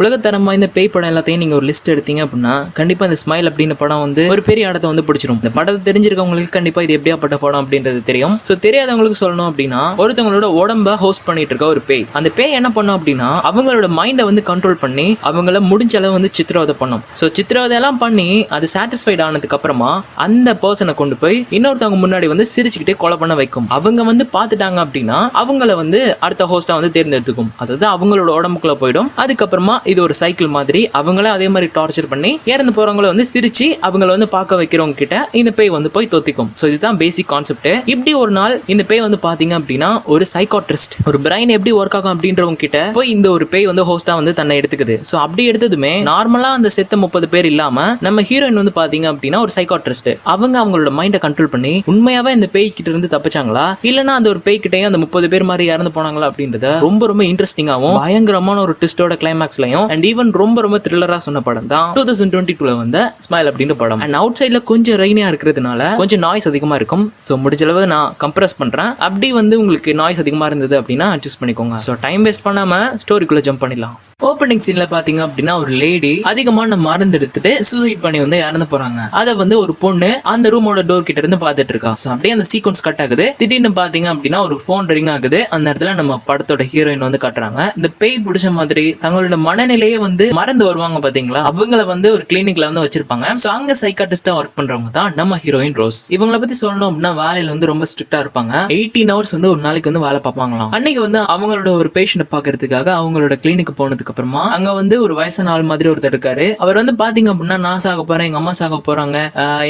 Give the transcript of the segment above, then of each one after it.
உலகத்தரம் வாய்ந்த பேய் படம் எல்லாத்தையும் நீங்க ஒரு லிஸ்ட் எடுத்தீங்க அப்படின்னா கண்டிப்பா இந்த ஸ்மைல் அப்படின்னு படம் வந்து ஒரு பெரிய இடத்தை வந்து பிடிச்சிரும். இந்த படத்தை தெரிஞ்சிருக்கவங்களுக்கு கண்டிப்பா இது எப்படியாப்பட்ட படம் அப்படின்றது தெரியும். ஸோ தெரியாதவங்களுக்கு சொல்லணும் அப்படின்னா ஒருத்தவங்களோட உடம்ப ஹோஸ்ட் பண்ணிட்டு இருக்க ஒரு பேய். அந்த பேய் என்ன பண்ணும் அப்படின்னா அவங்களோட மைண்டை வந்து கண்ட்ரோல் பண்ணி அவங்கள முடிஞ்ச அளவு வந்து சித்திரவதை பண்ணும். ஸோ சித்திரவதை எல்லாம் பண்ணி அது சாட்டிஸ்ஃபைட் ஆனதுக்கு அப்புறமா அந்த பர்சனை கொண்டு போய் இன்னொருத்தவங்க முன்னாடி வந்து சிரிச்சுக்கிட்டே கொலை பண்ண வைக்கும். அவங்க வந்து பார்த்துட்டாங்க அப்படின்னா அவங்கள வந்து அடுத்த ஹோஸ்டா வந்து தேர்ந்தெடுத்துக்கும். அதாவது அவங்களோட உடம்புக்குள்ள போயிடும். அதுக்கப்புறமா இது ஒரு சைக்கிள் மாதிரி அவங்கள அதே மாதிரி டார்ச்சர் பண்ணி இறந்து போறவங்கள வந்து சிரிச்சு அவங்கள வந்து பார்க்க வைக்கிறவங்க கிட்ட இந்த பேய் வந்து போய் தொத்திக்கும். ஸோ இதுதான் பேசிக் கான்செப்ட். இப்படி ஒரு நாள் இந்த பேய் வந்து பாத்தீங்க அப்படின்னா ஒரு சைக்காட்ரிஸ்ட், ஒரு பிரைன் எப்படி ஒர்க் ஆகும் அப்படின்றவங்க கிட்ட போய் இந்த ஒரு பேய் வந்து ஹோஸ்டா வந்து தன்னை எடுத்துக்குது. ஸோ அப்படி எடுத்ததுமே நார்மலா அந்த செத்த 30 பேர் இல்லாம நம்ம ஹீரோயின் வந்து பாத்தீங்க அப்படின்னா ஒரு சைக்காட்ரிஸ்ட். அவங்களோட மைண்டை கண்ட்ரோல் பண்ணி உண்மையாவே இந்த பேய் கிட்ட இருந்து தப்பிச்சாங்களா இல்லனா அந்த ஒரு பேய் கிட்டே அந்த 30 பேர் மாதிரி இறந்து போனாங்களா அப்படின்றத ரொம்ப ரொம்ப இன்ட்ரெஸ்டிங்காவும் பயங்கரமான ஒரு ட்விஸ்டோட கிளைமாக்ஸ்லயும் அண்ட் ஈவன் ரொம்ப ரொம்ப த்ரில்லரா சொன்ன படம் தான் 2022 வந்த ஸ்மைல் அப்படின்ற படம். அண்ட் அவுட் சைட்ல கொஞ்சம் ரெய்னியா இருக்கிறதுனால கொஞ்சம் நாய்ஸ் அதிகமா இருக்கும். ஸோ முடிஞ்ச அளவு நான் கம்ப்ரஸ் பண்றேன். அப்படி வந்து உங்களுக்கு நாய்ஸ் அதிகமா இருந்தது அப்படின்னா அட்ஜஸ்ட் பண்ணிக்கோங்க. ஸோ டைம் வேஸ்ட் பண்ணாம ஸ்டோரிக்குள்ள ஜம்ப் பண்ணிடலாம். ஓப்பனிங் சீன்ல பாத்தீங்க அப்படின்னா ஒரு லேடி அதிகமான மருந்து எடுத்துட்டு சூசைட் பண்ணி வந்து இறந்து போறாங்க. அத வந்து ஒரு பொண்ணு அந்த ரூமோட டோர் கிட்ட இருந்து பாத்துட்டு இருக்கா. அப்படியே அந்த சீக்வன்ஸ் கட் ஆகுது. திடீர்னு பாத்தீங்க அப்படின்னா ஒரு போன் ரிங் ஆகுது. அந்த இடத்துல நம்ம படத்தோட ஹீரோயின் வந்து காட்டுறாங்க. இந்த பேய் பிடிச்ச மாதிரி தங்களோட மனநிலையே வந்து மறந்து வருவாங்க பாத்தீங்களா. அவங்கள வந்து ஒரு கிளினிக்ல வந்து வச்சிருப்பாங்க. அங்க சைக்காட்டிஸ்டா ஒர்க் பண்றவங்க தான் நம்ம ஹீரோயின் ரோஸ். இவங்கள பத்தி சொல்லணும் அப்படின்னா வேலையில வந்து ரொம்ப ஸ்ட்ரிக்டா இருப்பாங்க. 18 hours வந்து ஒரு நாளைக்கு வந்து வேலை பார்ப்பாங்களாம். அன்னைக்கு வந்து அவங்களோட ஒரு பேஷண்ட் பாக்குறதுக்காக அவங்களோட கிளினிக் போனதுக்கு அப்புறமா அங்க வந்து ஒரு வயசான ஆள் மாதிரி ஒருத்தர் இருக்காரு. அவர் வந்து பாத்தீங்க அப்படின்னா நான் சாக போறேன், எங்க அம்மா சாக போறாங்க,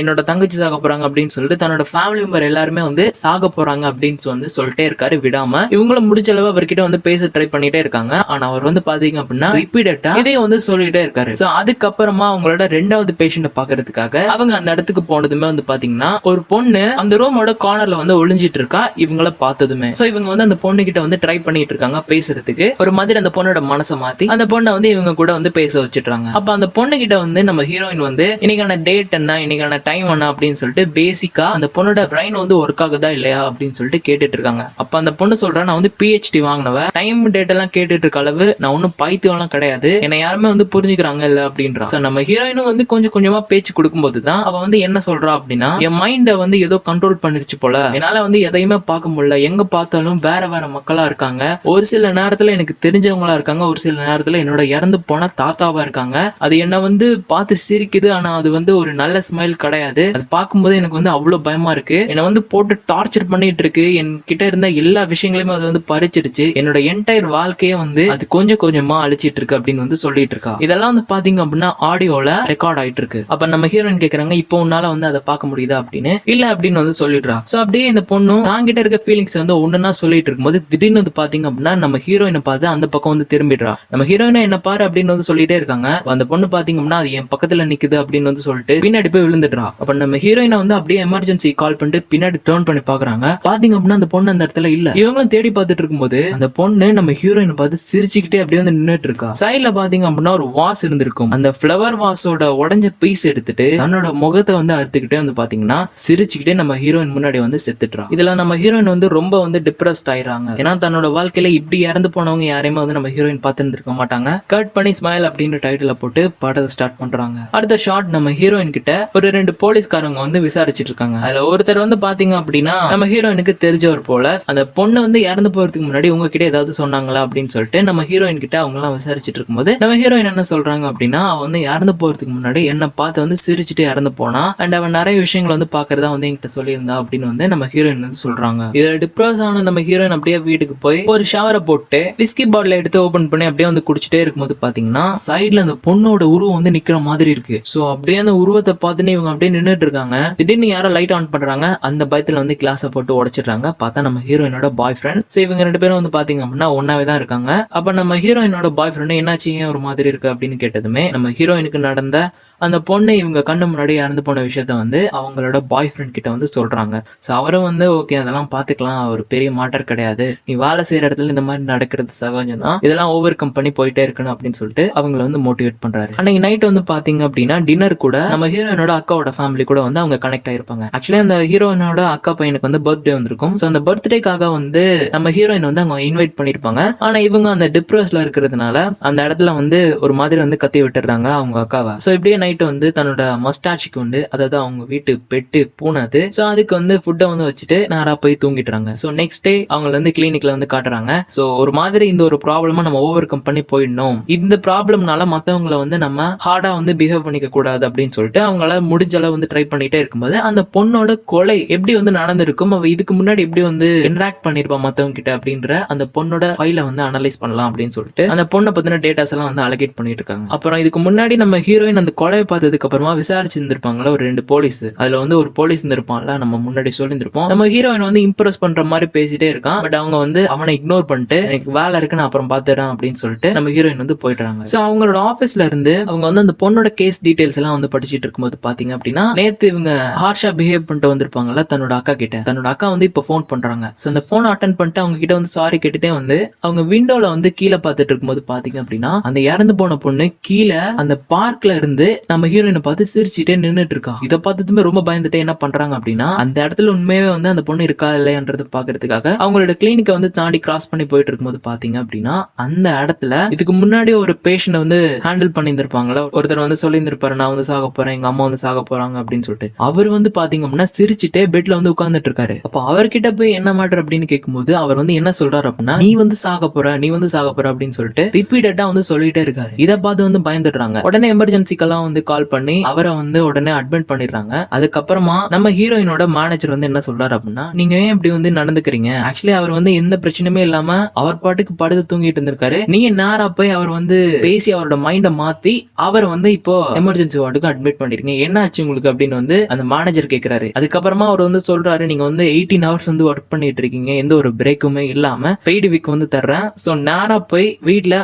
என்னோட தங்கச்சி சாக போறாங்க அப்படின்னு சொல்லிட்டு தன்னோட ஃபேமிலி மெம்பர் எல்லாருமே வந்து சாக போறாங்க அப்படின்னு வந்து சொல்லிட்டே இருக்காரு விடாம. இவங்களும் முடிச்ச அளவு அவர்கிட்ட வந்து பேச ட்ரை பண்ணிட்டே இருக்காங்க. ஆனா அவர் வந்து பாத்தீங்க அப்படின்னா ரிப்பீட்டடா இதே வந்து சொல்லிட்டே இருக்காரு. சோ அதுக்கப்புறமா அவங்களோட ரெண்டாவது பேஷண்ட பாக்குறதுக்காக அவங்க அந்த இடத்துக்கு போனதுமே வந்து பாத்தீங்கன்னா ஒரு பொண்ணு அந்த ரூமோட கார்னர்ல வந்து ஒளிஞ்சிட்டு இருக்கா. இவங்கள பார்த்ததுமே சோ இவங்க வந்து அந்த பொண்ணு கிட்ட வந்து ட்ரை பண்ணிட்டு இருக்காங்க பேசுறதுக்கு. ஒரு மாதிரி அந்த பொண்ணோட மனசை மாத்தி அந்த பொண்ணை வந்து இவங்க கூட வந்து பேச வச்சிட்டாங்க. அப்ப அந்த பொண்ணு கிட்ட வந்து நம்ம ஹீரோயின் வந்து இன்னைக்கான டேட் என்ன, இன்னைக்கான டைம் என்ன அப்படின்னு சொல்லிட்டு பேசிக்கா அந்த பொண்ணோட பிரைன் வந்து ஒர்க் ஆகுதா இல்லையா அப்படின்னு சொல்லிட்டு கேட்டுட்டு இருக்காங்க. அப்ப அந்த பொண்ணு சொல்றா நான் வந்து PhD வாங்கினவ, டைம் டேட் எல்லாம் கேட்டுட்டு இருக்க அளவு நான் ஒன்னும் பைத்தியம் எல்லாம் கிடையாது, என்னை யாருமே வந்து புரிஞ்சுக்கிறாங்க இல்ல அப்படின்றா. நம்ம ஹீரோயினும் வந்து கொஞ்சம் கொஞ்சமா பேச்சு கொடுக்கும்போது தான் அவ வந்து என்ன சொல்றா அப்படின்னா என் மைண்ட வந்து ஏதோ கண்ட்ரோல் பண்ணிருச்சு போல, என்னால வந்து எதையுமே பார்க்க முடியல, எங்க பார்த்தாலும் வேற வேற மக்களா இருக்காங்க, ஒரு சில நேரத்துல எனக்கு தெரிஞ்சவங்களா இருக்காங்க, ஒரு சில நேரத்துல என்னோட இறந்து போன தாத்தாவா இருக்காங்க, அது என்ன வந்து பார்த்து சிரிக்குது, ஆனா அது வந்து ஒரு நல்ல ஸ்மைல் கிடையாது, அது பார்க்கும்போது எனக்கு வந்து அவ்வளவு பயமா இருக்கு, என்னை வந்து போட்டு டார்ச்சர் பண்ணிட்டு இருக்கு, என்கிட்ட இருந்த எல்லா விஷயங்களையுமே அது வந்து பறிச்சிருச்சு, என்னோட என்டையர் வாழ்க்கையே வந்து அது கொஞ்சம் கொஞ்சமா அழிச்சிட்டு இருக்கு அப்படின்னு வந்து சொல்லிட்டு இருக்கா. இதெல்லாம் வந்து பாத்தீங்க அப்படின்னா ஆடியோல ரெக்கார்ட் ஆயிட்டு இருக்கு. அப்ப நம்ம ஹீரோயின் கேக்குறாங்க இப்போ உன்னால வந்து அதை பார்க்க முடியுதா அப்படின்னு. இல்ல அப்படின்னு வந்து சொல்லிடுறா. சோ அப்படியே இந்த பொண்ணு தாங்கிட்ட இருக்க ஃபீலிங்ஸ் வந்து ஒண்ணுன்னா சொல்லிட்டு இருக்கும்போது திடீர்னு வந்து பாத்தீங்க அப்படின்னா நம்ம ஹீரோயினை பார்த்து அந்த பக்கம் வந்து திரும்பிடுறா. நம்ம ஹீரோயினை என்ன பாரு அப்படின்னு வந்து சொல்லிட்டே இருக்காங்க. அந்த பொண்ணு பாத்தீங்கன்னா அது என் பக்கத்துல நிக்குது அப்படின்னு வந்து சொல்லிட்டு பின்னாடி போய் விழுந்துடுறா. அப்ப நம்ம ஹீரோயினை வந்து அப்படியே எமர்ஜென்சி கால் பண்ணிட்டு பின்னாடி டர்ன் பண்ணி பாக்குறாங்க. பாத்தீங்க அப்படின்னா அந்த பொண்ணு அந்த இடத்துல இல்ல. இவங்களும் தேடி பார்த்துட்டு இருக்கும்போது அந்த பொண்ணு நம்ம ஹீரோயினை பார்த்து சிரிச்சுக்கிட்டே அப்படியே வந்து நின்னுட்டு இருக்கா. சைட்ல பாத்தீங்க அப்படின்னா ஒரு வாஸ் இருந்திருக்கும். அந்த பிளவர் வாஸோட உடஞ்ச பீஸ் எடுத்துட்டு தன்னோட முகத்தை வந்து அறுத்துக்கிட்டே வந்து பாத்தீங்கன்னா சிரிச்சுக்கிட்டே நம்ம ஹீரோயின் முன்னாடி வந்து செத்துட்டா. இதுல நம்ம ஹீரோயின் வந்து ரொம்ப வந்து டிப்ரெஸ்ட் ஆயிராங்க. ஏன்னா தன்னோட வாழ்க்கையில இப்படி இறந்து போனவங்க யாரையுமே வந்து நம்ம ஹீரோயின் பார்த்து இருந்திருக்க மாட்டாங்க. கட் பண்ணி ஸ்மைல் அப்படின்ற டைட்டில போட்டு படத்தை ஸ்டார்ட் பண்றாங்க. அடுத்த ஷாட் நம்ம ஹீரோயின் கிட்ட ஒரு 2 போலீஸ்காரங்க வந்து விசாரிச்சுட்டு இருக்காங்க. அதுல ஒருத்தர் வந்து பாத்தீங்க அப்படின்னா நம்ம ஹீரோயினுக்கு தெரிஞ்சவர் போல. அந்த பொண்ணு வந்து இறந்து போறதுக்கு முன்னாடி உங்ககிட்ட ஏதாவது சொன்னாங்களா அப்படின்னு சொல்லிட்டு நம்ம ஹீரோயின் கிட்ட அவங்க எல்லாம் விசாரிச்சுட்டு இருக்கும்போது நம்ம ஹீரோயின் என்ன சொல்றாங்க அப்படின்னா அவ வந்து இறந்து போறதுக்கு முன்னாடி என்ன பார்த்து வந்து சிரிச்சுட்டு இறந்து போனா அண்ட் அவன் நிறைய விஷயங்கள் வந்து பாக்குறதா வந்து என்கிட்ட சொல்லியிருந்தா அப்படின்னு வந்து நம்ம ஹீரோயின் வந்து சொல்றாங்க. இதுல டிப்ரெஸ் ஆன நம்ம ஹீரோயின் அப்படியே வீட்டுக்கு போய் ஒரு ஷவரை போட்டு விஸ்கி பாட்டில் எடுத்து ஓபன் பண்ணி அப்படியே வந்து குடிச்சிட்டே இருக்கும்போது பாத்தீங்கன்னா சைட்ல அந்த பொண்ணோட உருவம் வந்து நிக்கிற மாதிரி இருக்கு. சோ அப்படியே அந்த உருவத்தை பார்த்துன்னு இவங்க அப்படியே நின்னுட்டு இருக்காங்க. திடீர்னு யாரோ லைட் ஆன் பண்றாங்க. அந்த பயத்துல வந்து கிளாஸை போட்டு உடைச்சிடுறாங்க. பார்த்தா நம்ம ஹீரோயினோட பாய் ஃப்ரெண்ட். சோ இவங்க 2 பேரும் வந்து பாத்தீங்க அப்படின்னா ஒன்னாவே தான் இருக்காங்க. அப்ப நம்ம ஹீரோயினோட பாய் ஃப்ரெண்ட் என்னாச்சு ஒரு மாதிரி இருக்கு அப்படின்னு கேட்டதுமே நம்ம ஹீரோயினுக்கு நடந்த அந்த பொண்ணு இவங்க கண்ணு முன்னாடி இறந்து போன விஷயத்த வந்து அவங்களோட பாய் ஃப்ரெண்ட் கிட்ட வந்து சொல்றாங்க. சோ அவரும் வந்து ஓகே அதெல்லாம் பாத்துக்கலாம், ஒரு பெரிய மாட்டர் கிடையாது, நீ வேலை செய்யற இடத்துல இந்த மாதிரி நடக்கிறது சகஜம் தான், இதெல்லாம் ஓவர் கம் பண்ணி பண்ணி போயிட்டே இருக்கணும் அப்படின்னு சொல்லிட்டு அவங்களை வந்து மோட்டிவேட் பண்றாரு. அன்னைக்கு நைட் வந்து பாத்தீங்க அப்படின்னா டின்னர் கூட நம்ம ஹீரோயினோட அக்காவோட ஃபேமிலி கூட வந்து அவங்க கனெக்ட் ஆயிருப்பாங்க. ஆக்சுவலி அந்த ஹீரோயினோட அக்கா பையனுக்கு வந்து பர்த்டே வந்திருக்கும். சோ அந்த பர்த்டேக்காக வந்து நம்ம ஹீரோயின் வந்து அவங்க இன்வைட் பண்ணிருப்பாங்க. ஆனா இவங்க அந்த டிப்ரெஸ்ல இருக்கிறதுனால அந்த இடத்துல வந்து ஒரு மாதிரி வந்து கத்தி விட்டுறாங்க அவங்க அக்காவை. சோ இப்படியே நைட் வந்து தன்னோட மஸ்டாச்சுக்கு வந்து அதாவது அவங்க வீட்டு பெட்டு பூனாது. சோ அதுக்கு வந்து ஃபுட்டை வந்து வச்சுட்டு நேரா போய் தூங்கிட்டுறாங்க. சோ நெக்ஸ்ட் டே அவங்க வந்து கிளினிக்ல வந்து காட்டுறாங்க. சோ ஒரு மாதிரி இந்த ஒரு ப்ராப்ளமா நம்ம ஓவர் கம் பண்ணி போயிடணும், இந்த ப்ராப்ளம்னால மத்தவங்களை வந்து நம்ம ஹார்டா வந்து பிஹேவ் பண்ணிக்க கூடாது அப்படின்னு சொல்லிட்டு அவங்களால முடிஞ்ச அளவு வந்து ட்ரை பண்ணிட்டே இருக்கும்போது அந்த பொண்ணோட கொலை எப்படி வந்து நடந்திருக்கும், அவ இதுக்கு முன்னாடி எப்படி வந்து இன்டராக்ட் பண்ணிருப்பா மத்தவங்க கிட்ட அப்படின்ற அந்த பொண்ணோட ஃபைலை வந்து அனலைஸ் பண்ணலாம் அப்படின்னு சொல்லிட்டு அந்த பொண்ணை பத்தின டேட்டாஸ் எல்லாம் வந்து அலகேட் பண்ணிட்டு இருக்காங்க. அப்புறம் இதுக்கு முன்னாடி நம்ம ஹீரோயின் அந்த கொலையை பார்த்ததுக்கு அப்புறமா விசாரிச்சிருந்திருப்பாங்களா ஒரு 2 போலீஸ். அதுல வந்து ஒரு போலீஸ் இருப்பான்ல, நம்ம முன்னாடி சொல்லியிருந்திருப்போம். நம்ம ஹீரோயின் வந்து இம்ப்ரெஸ் பண்ற மாதிரி பேசிட்டே இருக்கான். பட் அவங்க வந்து அவனை இக்னோர் பண்ணிட்டு எனக்கு வேலை இருக்கு நான் அப்புறம் பாத்துறேன் அப்படின்னு சொல்லிட்டு நம்ம ஹீரோயின் வந்து போயிடுறாங்க. சோ அவங்களோட ஆபீஸ்ல இருந்து அவங்க வந்து அந்த பொண்ணோட கேஸ் டீடைல்ஸ் எல்லாம் வந்து படிச்சிட்டு இருக்கும்போது பாத்தீங்க அப்படின்னா நேத்து இவங்க ஹார்ஷா பிஹேவ் பண்ணிட்டு வந்திருப்பாங்கல்ல தன்னோட அக்கா கிட்ட. தன்னோட அக்கா வந்து இப்ப போன் பண்றாங்க. சோ அந்த போன் அட்டென்ட் பண்ணிட்டு அவங்க கிட்ட வந்து சாரி கேட்டுட்டே வந்து அவங்க விண்டோல வந்து கீழே பாத்துட்டு இருக்கும்போது பாத்தீங்க அப்படின்னா அந்த இறந்து போன பொண்ணு கீழே அந்த பார்க்ல இருந்து நம்ம ஹீரோயினை பார்த்து சிரிச்சுட்டே நின்னுட்டு இருக்கா. இதை பார்த்ததுமே ரொம்ப பயந்துட்டு என்ன பண்றாங்க அப்படின்னா அந்த இடத்துல உண்மையாவே வந்து அந்த பொண்ணு இருக்கா இல்லையான்றது பாக்குறதுக்காக அவங்களோட கிளினிக்கை வந்து தாண்டி கிராஸ் பண்ணி போயிட்டு இருக்கும்போது பாத்தீங்க அப்படின்னா அந்த இடத்துல இதுக்கு முன்னாடி ஒரு பேஷண்ட் வந்து ஹேண்டில் பண்ணியிருந்திருப்பாங்களா ஒருத்தர் வந்து சொல்லியிருந்திருப்பாரு, நான் வந்து சாக போறேன், எங்க அம்மா வந்து சாக போறாங்க அப்படின்னு சொல்லிட்டு. அவர் வந்து பாத்தீங்க அப்படின்னா சிரிச்சுட்டே பெட்ல வந்து உட்கார்ந்துட்டு இருக்காரு. அப்ப அவர்கிட்ட போய் என்ன மேட்டர் அப்படின்னு கேட்கும்போது அவர் வந்து என்ன சொல்றாரு அப்படின்னா நீ வந்து சாக போற, நீ வந்து சாக போற அப்படின்னு சொல்லிட்டு ரிப்பீட்டடா வந்து சொல்லிட்டே இருக்காரு. இதை பார்த்து வந்து பயந்துடுறாங்க. உடனே எமர்ஜென்சிக்கெல்லாம் வந்து கால் பண்ணி அவரை வந்து உடனே அட்மிட் பண்ணிடுறாங்க. அதுக்கப்புறமா நம்ம ஹீரோயினோட மேனேஜர் வந்து என்ன சொல்றாரு அப்படின்னா நீங்க ஏன் இப்படி வந்து நடந்துக்கிறீங்க, ஆக்சுவலி அவர் வந்து எந்த பிரச்சனையுமே இல்லாம அவர் பாட்டுக்கு படுத்து தூங்கிட்டு இருந்திருக்காரு, நீங்க நேரா போய் அவர் வந்து பேசி அவரோட மைண்டை மாத்தி அவரை வந்து இப்போ எமர்ஜென்சி வார்டுக்கு அட்மிட் பண்ணிருக்கீங்க, என்ன ஆச்சு உங்களுக்கு அப்படின்னு வந்து அந்த மேனேஜர் கேட்கிறாரு. அதுக்கப்புறமா அவர் வந்து சொல்றாரு நீங்க வந்து 18 ஹவர்ஸ் வந்து ஒர்க் பண்ணிட்டு இருக்கீங்க, எந்த ஒரு பிரேக்குமே இல்லாம பெய்டு வீக் வந்து தர்றேன், சோ நேரா போய் வீட்டுல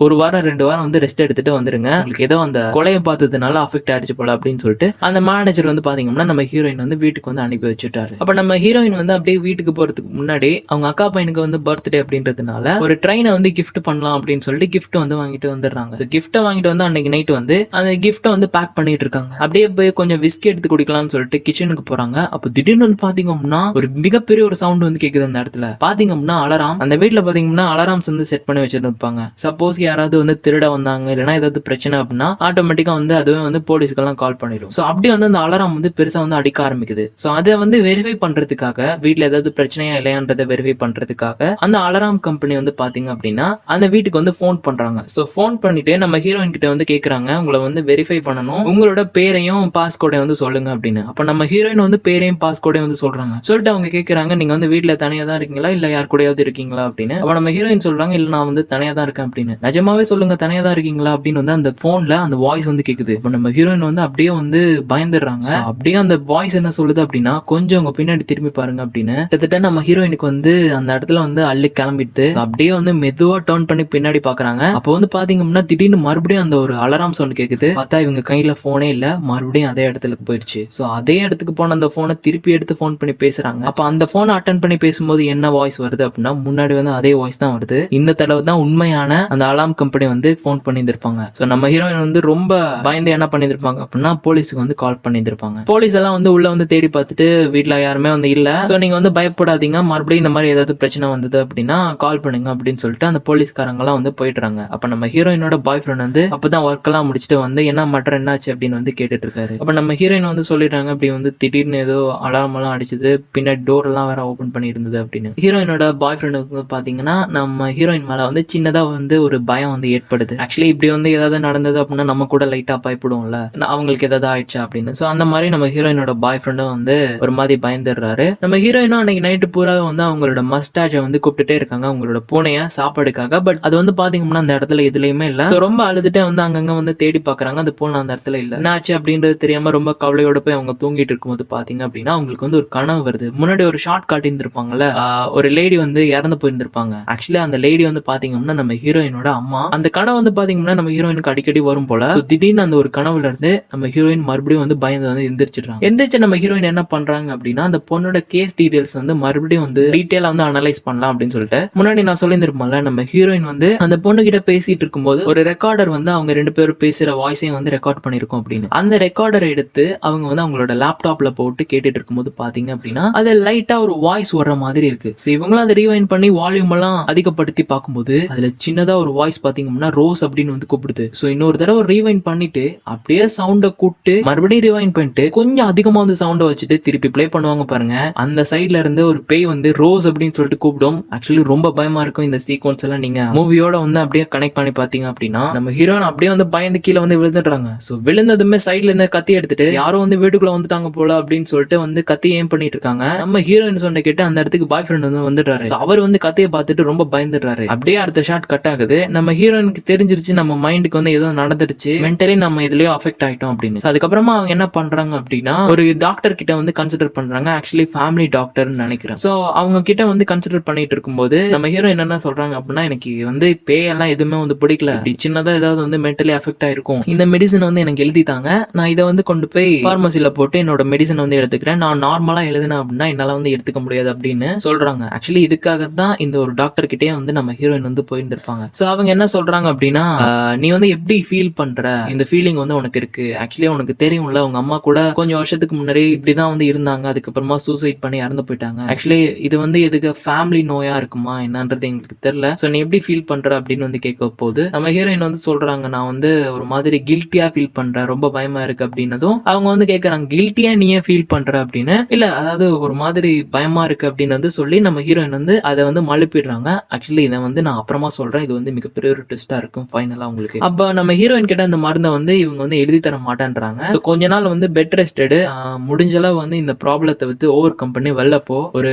ஒரு வாரம் 2 வாரம் வந்து ரெஸ்ட் எடுத்துட்டு வந்துருங்க, உங்களுக்கு ஏதோ அந்த கொலையை பார்த்ததுனால அஃபெக்ட் ஆயிடுச்சு போல அப்படின்னு சொல்லிட்டு அந்த மேனேஜர் வந்து பாத்தீங்கன்னா நம்ம ஹீரோயின் வந்து வீட்டுக்கு வந்து அனுப்பி வச்சுட்டாரு. அப்ப நம்ம ஹீரோயின் வந்து அப்படியே வீட்டுக்கு போறதுக்கு முன்னாடி அவங்க அக்கா பையனுக்கு வந்து பர்த்டே அப்படின்றதுனால ஒரு ட்ரெயினை வந்து கிஃப்ட் பண்ணலாம் அப்படின்னு சொல்லிட்டு கிஃப்ட் வந்து வாங்கிட்டு வந்துடுறாங்க. கிஃப்ட்டை வாங்கிட்டு வந்து அன்னைக்கு நைட் வந்து அந்த கிஃப்ட்டை வந்து பேக் பண்ணிட்டு இருக்காங்க. அப்படியே போய் கொஞ்சம் விஸ்கி எடுத்து குடிக்கலாம்னு சொல்லிட்டு கிச்சனுக்கு போறாங்க. அப்ப திடீர்னு வந்து பாத்தீங்க அப்படின்னா ஒரு மிகப்பெரிய ஒரு சவுண்ட் வந்து கேக்குது அந்த இடத்துல. பாத்தீங்க அப்படின்னா அலாரம், அந்த வீட்டுல பாத்தீங்கன்னா அலாரம்ஸ் வந்து செட் பண்ணி வச்சிருப்பாங்க. சப்போஸ் யாராவது வந்து திருட வந்தாங்க இல்லைன்னா ஏதாவது பிரச்சனை அப்படின்னா ஆட்டோமேட்டிக்கா வந்து அதுவே வந்து போலீஸ்க்கெல்லாம் கால் பண்ணிடும். சோ அப்படியே வந்து அந்த அலாரம் வந்து பெருசா வந்து அடிக்க ஆரம்பிக்குது. சோ அதை வந்து வெரிஃபை பண்றதுக்காக வீட்டுல ஏதாவது பிரச்சனையா இல்லையான்றதை வெரிஃபை பண்றதுக்காக அந்த அலாரம் கம்பெனி வந்து பாத்தீங்க அப்படின்னா அந்த வீட்டுக்கு வந்து போன் பண்றாங்க. சோ போன் பண்ணிட்டு நம்ம ஹீரோயின் கிட்ட வந்து கேக்குறாங்க உங்களை வந்து வெரிஃபை பண்ணணும், உங்களோட பேரையும் பாஸ்கோடையும் வந்து சொல்லுங்க அப்படின்னு. அப்ப நம்ம ஹீரோயின் வந்து பேரையும் பாஸ்கோடையும் வந்து சொல்றாங்க. சொல்லிட்டு அவங்க கேக்குறாங்க நீங்க வந்து வீட்டுல தனியா தான் இருக்கீங்களா இல்ல யார் கூடயாவது இருக்கீங்களா அப்படின்னு. அப்ப நம்ம ஹீரோயின் சொல்றாங்க இல்ல நான் வந்து தனியா தான் இருக்கேன் அப்படின்னு. நிஜமாவே சொல்லுங்க தனியா தான் இருக்கீங்களா அப்படின்னு வந்து அந்த போன்ல அந்த வாய்ஸ் வந்து கேக்குது. இப்ப நம்ம ஹீரோயின் வந்து அப்படியே வந்து பயந்துடுறாங்க. அப்படியே அந்த வாய்ஸ் என்ன சொல்லுது அப்படின்னா கொஞ்சம் உங்க பின்னாடி திரும்பி பாருங்க அப்படின்னு. கிட்டத்தட்ட நம்ம ஹீரோயினுக்கு வந்து அந்த இடத்துல வந்து அள்ளி கிளம்பிட்டு அப்படியே வந்து மெதுவா டர்ன் பண்ணி பின்னாடி பாக்குறாங்க. அப்ப வந்து பாத்தீங்கன்னா திடீர்னு மறுபடியும் அந்த ஒரு அலாரம் சவுண்ட் கேக்குது. பார்த்தா இவங்க கையில போனே இல்ல, மறுபடியும் அதே இடத்துக்கு போயிடுச்சு. சோ அதே இடத்துக்கு போன அந்த போனை திருப்பி எடுத்து போன் பண்ணி பேசுறாங்க. அப்ப அந்த போனை அட்டன் பண்ணி பேசும்போது என்ன வாய்ஸ் வருது அப்படின்னா முன்னாடி வந்து அதே வாய்ஸ் தான் வருது. இந்த தடவை தான் உண்மையான அந்த அலாம் கம்பெனி வந்து போன் பண்ணியிருந்திருப்பாங்க. சோ நம்ம ஹீரோயின் வந்து ரொம்ப பயந்து என்ன பண்ணியிருப்பாங்க அப்படின்னா போலீஸுக்கு வந்து கால் பண்ணியிருப்பாங்க. போலீஸ் எல்லாம் வந்து உள்ள வந்து தேடி பார்த்துட்டு வீட்டுல யாருமே வந்து இல்ல, சோ நீங்க வந்து பயப்படாதீங்க, மறுபடியும் இந்த மாதிரி ஏதாவது பிரச்சனை வந்தது அப்படின்னா கால் பண்ணுங்க அப்படின்னு சொல்லிட்டு அந்த போலீஸ்காரங்க எல்லாம் வந்து போயிடுறாங்க. அப்ப நம்ம ஹீரோயினோட பாய் ஃப்ரெண்ட் வந்து அப்பதான் ஒர்க் எல்லாம் முடிச்சுட்டு வந்து என்ன மற்ற என்னாச்சு அப்படின்னு வந்து கேட்டுட்டு இருக்காரு. அப்ப நம்ம ஹீரோயின் வந்து சொல்லிடுறாங்க அப்படி வந்து திடீர்னு ஏதோ அலாரம் எல்லாம் அடிச்சது, பின்னாடி டோர் எல்லாம் வேற ஓபன் பண்ணி இருந்தது அப்படின்னு. ஹீரோயினோட பாய் ஃப்ரெண்டுக்கு வந்து பாத்தீங்கன்னா நம்ம ஹீரோயின் மேல வந்து சின்னதா வந்து ஒரு பயம் வந்து ஏற்படுது. ஆக்சுவலி இப்படி வந்து ஏதாவது நடந்தது அப்படின்னா நம்ம கூட லைட்டா பயப்படுவோம்ல, அவங்களுக்கு ஏதாவது ஆயிடுச்சா அப்படின்னு. சோ அந்த மாதிரி நம்ம ஹீரோயினோட பாய் ஃப்ரெண்டும் வந்து ஒரு மாதிரி பயந்துடுறாரு. நம்ம ஹீரோயினும் அன்னைக்கு நைட்டு பூரா வந்து அவங்களோட மஸ்டாஜை வந்து கூப்பிட்டுட்டே இருக்காங்க அவங்களோட பூனைய சாப்பாடுக்காக. பட் அது வந்து பாத்தீங்கன்னா அந்த இடத்துல எதுலயுமே இல்ல. சோ ரொம்ப அழுதுட்டே வந்து அங்கங்க வந்து தேடி பாக்குறாங்க, அந்த பூனை அந்த இடத்துல இல்ல. என்னாச்சு அப்படின்றது தெரியாம ரொம்ப கவலையோட போய் அவங்க தூங்கிட்டு இருக்கும்போது பாத்தீங்க அப்படின்னா அவங்களுக்கு வந்து ஒரு கனவு வருது. முன்னாடி ஒரு ஷார்ட் காட்டியிருந்திருப்பாங்கல்ல, ஒரு லேடி வந்து இறந்து போயிருந்திருப்பாங்க. ஆக்சுவலி அந்த லேடி வந்து பாத்தீங்கன்னா நம்ம ஹீரோயினோட அம்மா. அந்த கனவு வந்து பாத்தீங்கன்னா நம்ம ஹீரோயினுக்கு அடிக்கடி வரும் போல. திடீர்னு அந்த ஒரு கனவுல இருந்து நம்ம ஹீரோயின் மறுபடியும் வந்து பயந்து வந்து எந்திரிச்சிடுறாங்க. எந்திரிச்சு நம்ம ஹீரோயின் என்ன பண்றாங்க அப்படின்னா அந்த பொண்ணோட கேஸ் டீடைல்ஸ் வந்து மறுபடியும் வந்து டீடைலா வந்து அனலைஸ் பண்ணலாம் அப்படின்னு சொல்லிட்டு முன்னாடி நான் சொல்லியிருந்திருப்போம்ல நம்ம ஹீரோயின் வந்து அந்த பொண்ணு கிட்ட பேசிட்டு இருக்கும்போது ஒரு ரெக்கார்டர் வந்து அவங்க 2 பேரும் பேசுற வாய்ஸையும் வந்து ரெக்கார்ட் பண்ணிருக்கோம் அப்படின்னு. அந்த ரெக்கார்டரை எடுத்து அவங்க வந்து அவங்களோட லேப்டாப்ல போட்டு கேட்டுட்டு இருக்கும்போது பாத்தீங்க அப்படின்னா அது லைட்டா ஒரு வாய்ஸ் வர்ற மாதிரி இருக்கு. இவங்களும் அதை ரீவைண்ட் பண்ணி வால்யூம் எல்லாம் அதிகப்படுத்தி பார்க்கும்போது அதுல சின்னதா ஒரு வாய்ஸ் பாத்தீங்கன்னா ரோஸ் அப்படின்னு வந்து கூப்பிடுது. இன்னொரு தடவை ரீவைண்ட் பண்ணிட்டு அப்படியே சவுண்ட கூப்பிட்டு மறுபடியும் ரீவைண்ட் பண்ணிட்டு கொஞ்சம் அதிகமா வந்து சவுண்ட வச்சுட்டு திருப்பி பிளே பண்ணுவாங்க பாருங்க. அந்த சைட்ல இருந்து ஒரு பேய் வந்து ரோஸ் அப்படின்னு சொல்லிட்டு கூப்பிடும். ஆக்சுவலி ரொம்ப பயமா இருக்கும் இந்த சீக்வன்ஸ் எல்லாம். நீங்க மூவியோட வந்து அப்படியே கனெக்ட் பண்ணி பாத்தீங்க அப்படின்னா நம்ம ஹீரோயின் அப்படியே வந்து பயந்து கீழே வந்து விழுந்துடுறாங்க. விழுந்ததுமே சைட்ல இருந்து கத்தி எடுத்துட்டு யாரும் வந்து வீட்டுக்குள்ள வந்துட்டாங்க போல அப்படின்னு சொல்லிட்டு வந்து கத்தி ஏம் பண்ணிட்டு இருக்காங்க. நம்ம ஹீரோயின் சொன்ன கேட்டு அந்த இடத்துக்கு பாய் ஃப்ரெண்ட் வந்து வந்துடுறாரு. அவர் வந்து கத்தியை பார்த்துட்டு ரொம்ப பயந்துடுறாரு. அப்படியே அடுத்த ஷாட் கட் ஆகுது. நம்ம ஹீரோயினுக்கு தெரிஞ்சிருச்சு நம்ம மைண்டுக்கு வந்து ஏதோ நடந்துருச்சு, மென்டலி நம்ம இதுலயோ அஃபெக்ட் ஆயிட்டோம் அப்படின்னு. அதுக்கப்புறமா அவங்க என்ன பண்றாங்க அப்படின்னா ஒரு டாக்டர் கிட்ட வந்து கன்சிடர் பண்றாங்க. ஆக்சுவலி ஃபேமிலி டாக்டர்னு நினைக்கிறேன். அவங்க கிட்ட வந்து கன்சிடர் பண்ணிட்டு இருக்கும்போது நம்ம ஹீரோயின் என்ன சொல்றாங்க அப்படின்னா எனக்கு வந்து பேயெல்லாம் எதுவுமே வந்து பிடிக்கல, சின்னதா ஏதாவது வந்து மென்டலி அஃபெக்ட் ஆயிருக்கும், இந்த மெடிசன் வந்து எனக்கு எழுதிட்டாங்க, நான் இதை வந்து கொண்டு போய் பார்மசில போட்டு என்னோட மெடிசன் வந்து எடுத்துக்கிறேன், நான் நார்மலா எழுதினேன் அப்படின்னா என்னால வந்து எடுத்துக்க முடியாது அப்படின்னு சொல்றாங்க. ஆக்சுவலி இதுக்காக தான் இந்த ஒரு டாக்டர் கிட்டே வந்து நம்ம ஹீரோயின் வந்து போயிருந்திருப்பாங்க. அவங்க என்ன சொல்றாங்க அப்படின்னா நீ வந்து எப்படி ஃபீல் பண்ற, இந்த ஃபீலிங் வந்து உனக்கு இருக்கு, ஆக்சுவலி உனக்கு தெரியும்ல உங்க அம்மா கூட கொஞ்சம் வருஷத்துக்கு முன்னாடி இப்படிதான் வந்து இருந்தாங்க, அதுக்கப்புறமா சூசைட் பண்ணி இறந்து போயிட்டாங்க, ஆக்சுவலி இது வந்து எதுக்கு ஃபேமிலி நோயா இருக்குமா என்னன்றது எங்களுக்கு தெரியல, நீ எப்படி ஃபீல் பண்ற அப்படின்னு வந்து கேட்க போது நம்ம ஹீரோயின் வந்து சொல்றாங்க நான் வந்து ஒரு மாதிரி கில்ட்டியா ஃபீல் பண்றேன், ரொம்ப பயமா இருக்கு அப்படின்னதும் அவங்க வந்து கேட்கறாங்க கில்ட்டியா நீ ஏன் ஃபீல் பண்ற அப்படின்னு. இல்ல அதாவது ஒரு மாதிரி பயமா இருக்கு அப்படின்னு வந்து சொல்லி நம்ம ஹீரோயின் வந்து அதை வந்து மழுப்பிடுறாங்க. ஆக்சுவலி இதை வந்து நான் அப்புறமா சொல்றேன், இது வந்து மிகப்பெரிய ஒரு ட்விஸ்டா இருக்கும் ஃபைனலா உங்களுக்கு. அப்ப நம்ம ஹீரோயின் கிட்ட அந்த மருந்தை வந்து இவங்க வந்து எழுதி தர மாட்டேன்றாங்க. கொஞ்ச நாள் வந்து பெட் ரெஸ்டடு, முடிஞ்ச அளவு வந்து இந்த ப்ராப்ளத்தை வந்து ஓவர் கம் பண்ணி வெளில போ, ஒரு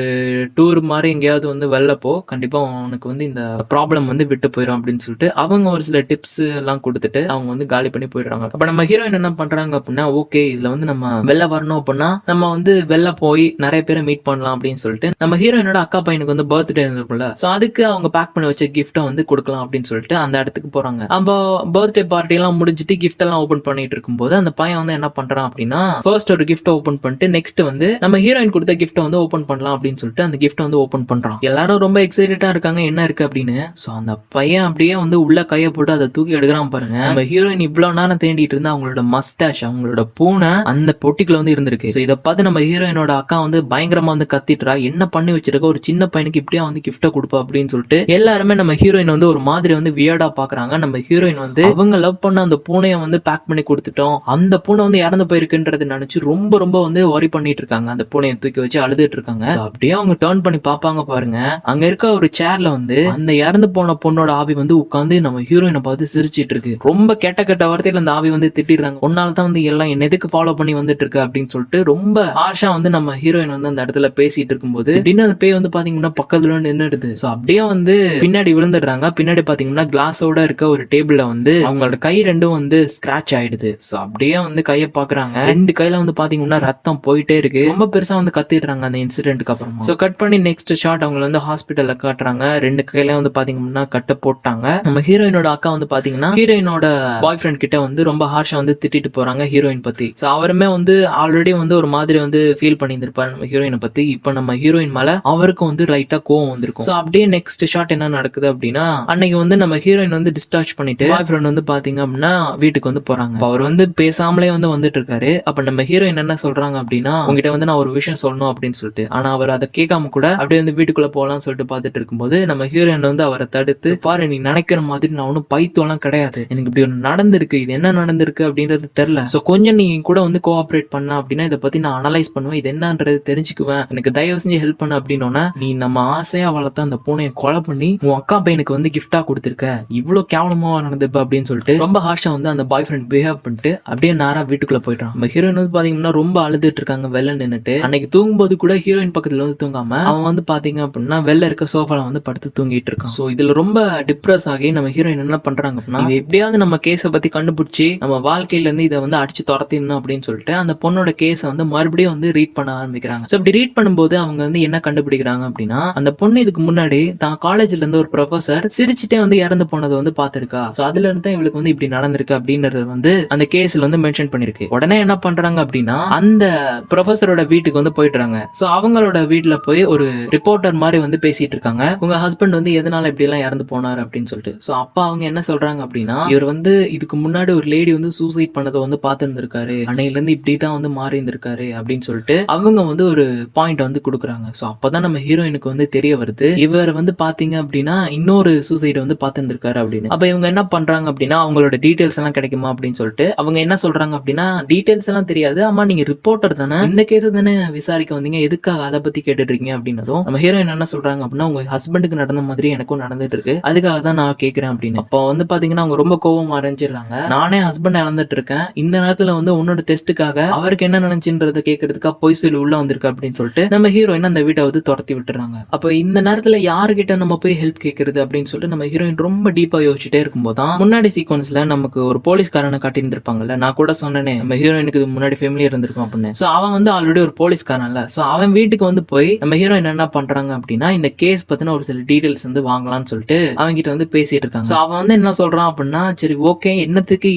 டூர் மாதிரி எங்கேயாவது வந்து வெளில போ, கண்டிப்பா உனக்கு வந்து இந்த ப்ராப்ளம் வந்து விட்டு போயிடும் அப்படின்னு சொல்லிட்டு அவங்க ஒரு சில டிப்ஸ் எல்லாம் கொடுத்துட்டு அவங்க வந்து காலி பண்ணி போயிடுறாங்க. அப்ப நம்ம ஹீரோயின் என்ன பண்றாங்க அப்படின்னா ஓகே இதுல வந்து நம்ம வெளில வரணும் அப்படின்னா நம்ம வந்து வெளில போய் நிறைய பேரை மீட் பண்ணலாம் அப்படின்னு சொல்லிட்டு நம்ம ஹீரோயினோட அக்கா பையனுக்கு வந்து பர்த்டே இருந்திருக்கும்ல, அதுக்கு அவங்க பேக் பண்ணி வச்ச கிஃப்ட்டை வந்து கொடுக்கலாம் அப்படின்னு சொல்லிட்டு அந்த இடத்துக்கு போறாங்க. அப்போ பர்த்டே பார்ட்டி எல்லாம் முடிஞ்சிட்டு கிஃப்ட் எல்லாம் ஓபன் பண்ணிட்டு இருக்கும்போது அந்த பையன் வந்து என்ன பண்றான் அப்படின்னா ஃபர்ஸ்ட் ஒரு கிஃப்ட் ஓபன் பண்ணிட்டு நெக்ஸ்ட் வந்து நம்ம ஹீரோயின் கொடுத்த கிஃப்ட்டை வந்து ஓபன் பண்ணலாம் அப்படின்னு சொல்லிட்டு அந்த கிஃப்ட் வந்து ஓபன் பண்றான். எல்லாரும் ரொம்ப எக்ஸைட்டடா இருக்காங்க என்ன இருக்கு அப்படின்னு. அந்த பையன் அப்படியே வந்து உள்ள கைய போட்டு அதை தூக்கி எடுக்கிறான் பாருங்க. நம்ம ஹீரோயின் இவ்வளவு நேரம் தேண்டிட்டு இருந்தா அவங்களோட மஸ்டாஷ், அவங்களோட பூனை அந்த பொட்டிக்குள்ள வந்து இருந்திருக்கு. இதை பார்த்து நம்ம ஹீரோயினோட அக்கா வந்து பயங்கரமா வந்து கத்திட்டுறா, என்ன பண்ணி வச்சிருக்க, ஒரு சின்ன பையனுக்கு இப்படியா வந்து கிஃப்ட கொடுப்பா அப்படின்னு சொல்லிட்டு எல்லாருமே நம்ம ஹீரோயின் வந்து ஒரு மாதிரி வந்து வியர்டா பாக்குறாங்க. நம்ம ஹீரோயின் வந்து அவங்க லவ் பண்ண அந்த பூனையை வந்து பேக் பண்ணி கொடுத்துட்டோம், அந்த பூனை வந்து இறந்து போயிருக்குன்றது நினைச்சு ரொம்ப ரொம்ப வந்து வரி பண்ணிட்டு இருக்காங்க. அந்த பூனையை தூக்கி வச்சு அழுதுட்டு இருக்காங்க. அப்படியே அவங்க டர்ன் பண்ணி பாப்பாங்க பாருங்க, அங்க இருக்க ஒரு சேர்ல வந்து அந்த இறந்து போன பொண்ணோட ஆவி வந்து உட்காந்து நம்ம ஹீரோயினை பார்த்து சிரிச்சிட்டு இருக்கு. ரொம்ப கெட்ட கெட்ட வார்த்தையில அந்த ஆவி வந்து திட்டிடுறாங்க, உன்னால்தான் வந்து எல்லாம் என்ன எதுக்கு ஃபாலோ பண்ணி வந்துட்டு இருக்கு அப்படின்னு சொல்லிட்டு ரொம்ப ஆஷா வந்து நம்ம ஹீரோயின் வந்து அந்த இடத்துல பேசிட்டு இருக்கும்போது திடீர்னு பேய் வந்து பாத்தீங்கன்னா பக்கத்துல நின்னுடுது. அப்படியே வந்து பின்னாடி விழுந்துடுறாங்க. பின்னாடி பாத்தீங்கன்னா கிளாஸோட இருக்க ஒரு டேபிள்ல வந்து அவங்களோட கை ரெண்டும் வந்து ஸ்கிராச் ஆயிடுது. அப்படியே வந்து கைய பாக்குறாங்க, 2 கையில வந்து பாத்தீங்கன்னா ரத்தம் போயிட்டே இருக்கு. ரொம்ப பெருசா வந்து கத்திடுறாங்க அந்த இன்சிடென்ட்க்கு அப்புறமா. கட் பண்ணி நெக்ஸ்ட் ஷாட் அவங்களை வந்து ஹாஸ்பிட்டல்ல காட்டுறாங்க. 2 கையில வந்து பாத்தீங்கன்னா கட்ட போட்டாங்க. நம்ம ஹீரோயினோட அக்கா வந்து பாத்தீங்கன்னா ஹீரோயினோட பாய் ஃப்ரெண்ட் கிட்ட வந்து ரொம்ப ஹார்ஷா வந்து திட்டிட்டு போறாங்க ஹீரோயின் பத்தி. அவருமே வந்து ஆல்ரெடி வந்து ஒரு மாதிரி வந்து ஃபீல் பண்ணியிருப்பாரு நம்ம ஹீரோயினை பத்தி. இப்ப நம்ம ஹீரோயின் மேல அவருக்கும் வந்து லைட்டா கோவம் வந்திருக்கும். அப்படியே நெக்ஸ்ட் ஷாட் என்ன நடக்குது அப்படின்னா அன்னைக்கு வந்து நம்ம ஹீரோயின் வந்து டிஸ்சார்ஜ் பண்ணிட்டு பாய் ஃப்ரெண்ட் வந்து பாத்தீங்க அப்படின்னா வீட்டுக்கு வந்து போறாங்க. அவர் வந்து பேசாமலே வந்து வந்துட்டு இருக்காரு. அப்ப நம்ம ஹீரோயின் என்ன சொல்றாங்க அப்படின்னா உங்ககிட்ட வந்து நான் ஒரு விஷயம் சொல்லணும் அப்படின்னு சொல்லிட்டு, ஆனா அவர் அதை கேட்காம கூட அப்படியே வந்து வீட்டுக்குள்ள போகலாம்னு சொல்லிட்டு பாத்துட்டு இருக்கும்போது நம்ம ஹீரோயின் வந்து அவரை தடுத்து பாரு நீ நினைக்கிற மாதிரி நான் ஒன்னும் பைத்தோலாம் கிடையாது, எனக்கு இப்படி ஒன்று நடந்திருக்கு, இது என்ன நடந்திருக்கு அப்படின்றது தெரியல, கொஞ்சம் நீ கூட வந்து கோஆபரேட் பண்ண அப்படின்னா இதை பத்தி நான் அனலைஸ் பண்ணுவேன், இது என்னன்றது தெரிஞ்சுக்குவேன், எனக்கு தயவு செஞ்சு ஹெல்ப் பண்ண அப்படின்னோன்னா நீ நம்ம ஆசையா வளர்த்த அந்த பூனையை கொலை பண்ணி உன் அக்கா பையனுக்கு வந்து கிஃப்டா கொடுத்துருக்க, இவ்வளவு கேவலமா நடந்தது அப்படின்னு சொல்லிட்டு ரொம்ப ஹார்ஷா வந்து அந்த பாய் ஃப்ரெண்ட் பிஹேவ் பண்ணிட்டு அப்படியே நேரா வீட்டுக்குள்ள போயிட்டான். நம்ம ஹீரோயின் வந்து பாத்தீங்கன்னா ரொம்ப அழுதுட்டு இருக்காங்க வெளில நின்னுட்டு. அன்னைக்கு தூங்கும்போது கூட ஹீரோயின் பக்கத்துல வந்து தூங்காம அவன் வந்து பாத்தீங்க அப்படின்னா வெளில இருக்க சோஃபால வந்து படுத்து தூங்கிட்டு இருக்கான். இதுல ரொம்ப டிப்ரெஸ் ஆகி நம்ம ஹீரோயின் என்ன பண்றாங்க அப்படின்னா இது எப்படியாவது நம்ம கேஸை பத்தி கண்டுபிடிச்சி நம்ம வாழ்க்கையில இருந்து இதை வந்து அடிச்சு துரத்திடணும் அப்படின்னு சொல்லிட்டு அந்த பொண்ணோட கேஸை வந்து மறுபடியும் வந்து ரீட் பண்ண ஆரம்பிக்கிறாங்க. அப்படி ரீட் பண்ணும்போது அவங்க வந்து என்ன கண்டுபிடிக்கிறாங்க அப்படின்னா அந்த பொண்ணு இதுக்கு முன்னாடி தான் காலேஜ்ல இருந்து ஒரு ப்ரொஃபசர் சிரிச்சுட்டே வந்து இறந்து போனதை வந்து பாத்துருக்கா. அதுல இருந்து தான் இவளுக்கு வந்து இப்படி நடந்திருக்கு அப்படின்றது வந்து அந்த கேஸ்ல வந்து மென்ஷன் பண்ணிருக்கு. உடனே என்ன பண்றாங்க அப்படின்னா அந்த ப்ரொஃபசரோட வீட்டுக்கு வந்து போயிடுறாங்க. அவங்களோட வீட்டுல போய் ஒரு ரிப்போர்ட்டர் மாதிரி வந்து பேசிட்டு இருக்காங்க. உங்க ஹஸ்பண்ட் வந்து எதனால இப்படி எல்லாம் இறந்து போனாங்க போனார் அப்படின்னு சொல்லிட்டு. சோ அப்ப அவங்க என்ன சொல்றாங்க அப்படின்னா, இவர் வந்து இதுக்கு முன்னாடி ஒரு லேடி வந்து சூசைட் பண்ணதை வந்து பார்த்து இருந்திருக்காரு, அன்னையில இருந்து இப்படிதான் வந்து மாறி இருந்திருக்காரு அப்படின்னு சொல்லிட்டு அவங்க வந்து ஒரு பாயிண்ட் வந்து கொடுக்குறாங்க. சோ அப்பதான் நம்ம ஹீரோயினுக்கு வந்து தெரிய வருது, இவர் வந்து பாத்தீங்க அப்படின்னா இன்னொரு சூசைட் வந்து பார்த்து இருந்திருக்காரு அப்படின்னு. அப்ப இவங்க என்ன பண்றாங்க அப்படின்னா, அவங்களோட டீடைல்ஸ் எல்லாம் கிடைக்குமா அப்படின்னு சொல்லிட்டு அவங்க என்ன சொல்றாங்க அப்படின்னா, டீடைல்ஸ் எல்லாம் தெரியாது, ஆமா நீங்க ரிப்போர்ட்டர் தானே, இந்த கேஸ் தானே விசாரிக்க வந்தீங்க, எதுக்காக அதை பத்தி கேட்டுட்டு இருக்கீங்க அப்படின்னதும் நம்ம ஹீரோயின் என்ன சொல்றாங்க அப்படின்னா, உங்க ஹஸ்பண்டுக்கு நடந்த மாதிரி எனக்கும் நடந்துட்டு இருக்கு, அதுக்காக தான் நான் கேட்கிறேன் அப்படின்னு. அப்போ வந்து பாத்தீங்கன்னா அவங்க ரொம்ப கோபம் அடைஞ்சிடுறாங்க. நானே ஹஸ்பண்ட் இழந்துட்டு இருக்கேன், இந்த நேரத்துல வந்து உன்னோட டெஸ்ட்டுக்காக அவருக்கு என்ன நினைச்சுன்றத கேட்கறதுக்காக போய் சொல்லி உள்ள வந்திருக்க அப்படின்னு சொல்லிட்டு நம்ம ஹீரோயின் அந்த வீட்டை வந்து துரத்தி விட்டுறாங்க. அப்போ இந்த நேரத்துல யாருகிட்ட நம்ம போய் ஹெல்ப் கேட்கறது அப்படின்னு சொல்லிட்டு நம்ம ஹீரோயின் ரொம்ப டீப்பா யோசிச்சுட்டே இருக்கும்போதுதான் முன்னாடி சீக்வன்ஸ்ல நமக்கு ஒரு போலீஸ்காரனை காட்டி இருந்திருப்பாங்கல்ல, நான் கூட சொன்னேனே நம்ம ஹீரோயினுக்கு முன்னாடி ஃபேமிலி இருந்திருக்கும் அப்படின்னு. சோ அவன் வந்து ஆல்ரெடி ஒரு போலீஸ்காரன்ல, சோ அவன் வீட்டுக்கு வந்து போய் நம்ம ஹீரோயின் என்ன பண்றாங்க அப்படின்னா, இந்த கேஸ் பத்தின ஒரு சில டீடைல்ஸ் வந்து வாங்கலாம்னு சொல்லிட்டு அவங்க கிட்ட வந்து பேசிட்டு இருக்காங்க. சோ அவன் வந்து என்ன சொல்றான் அப்படின்னா, சரி ஓகே என்னத்துக்கு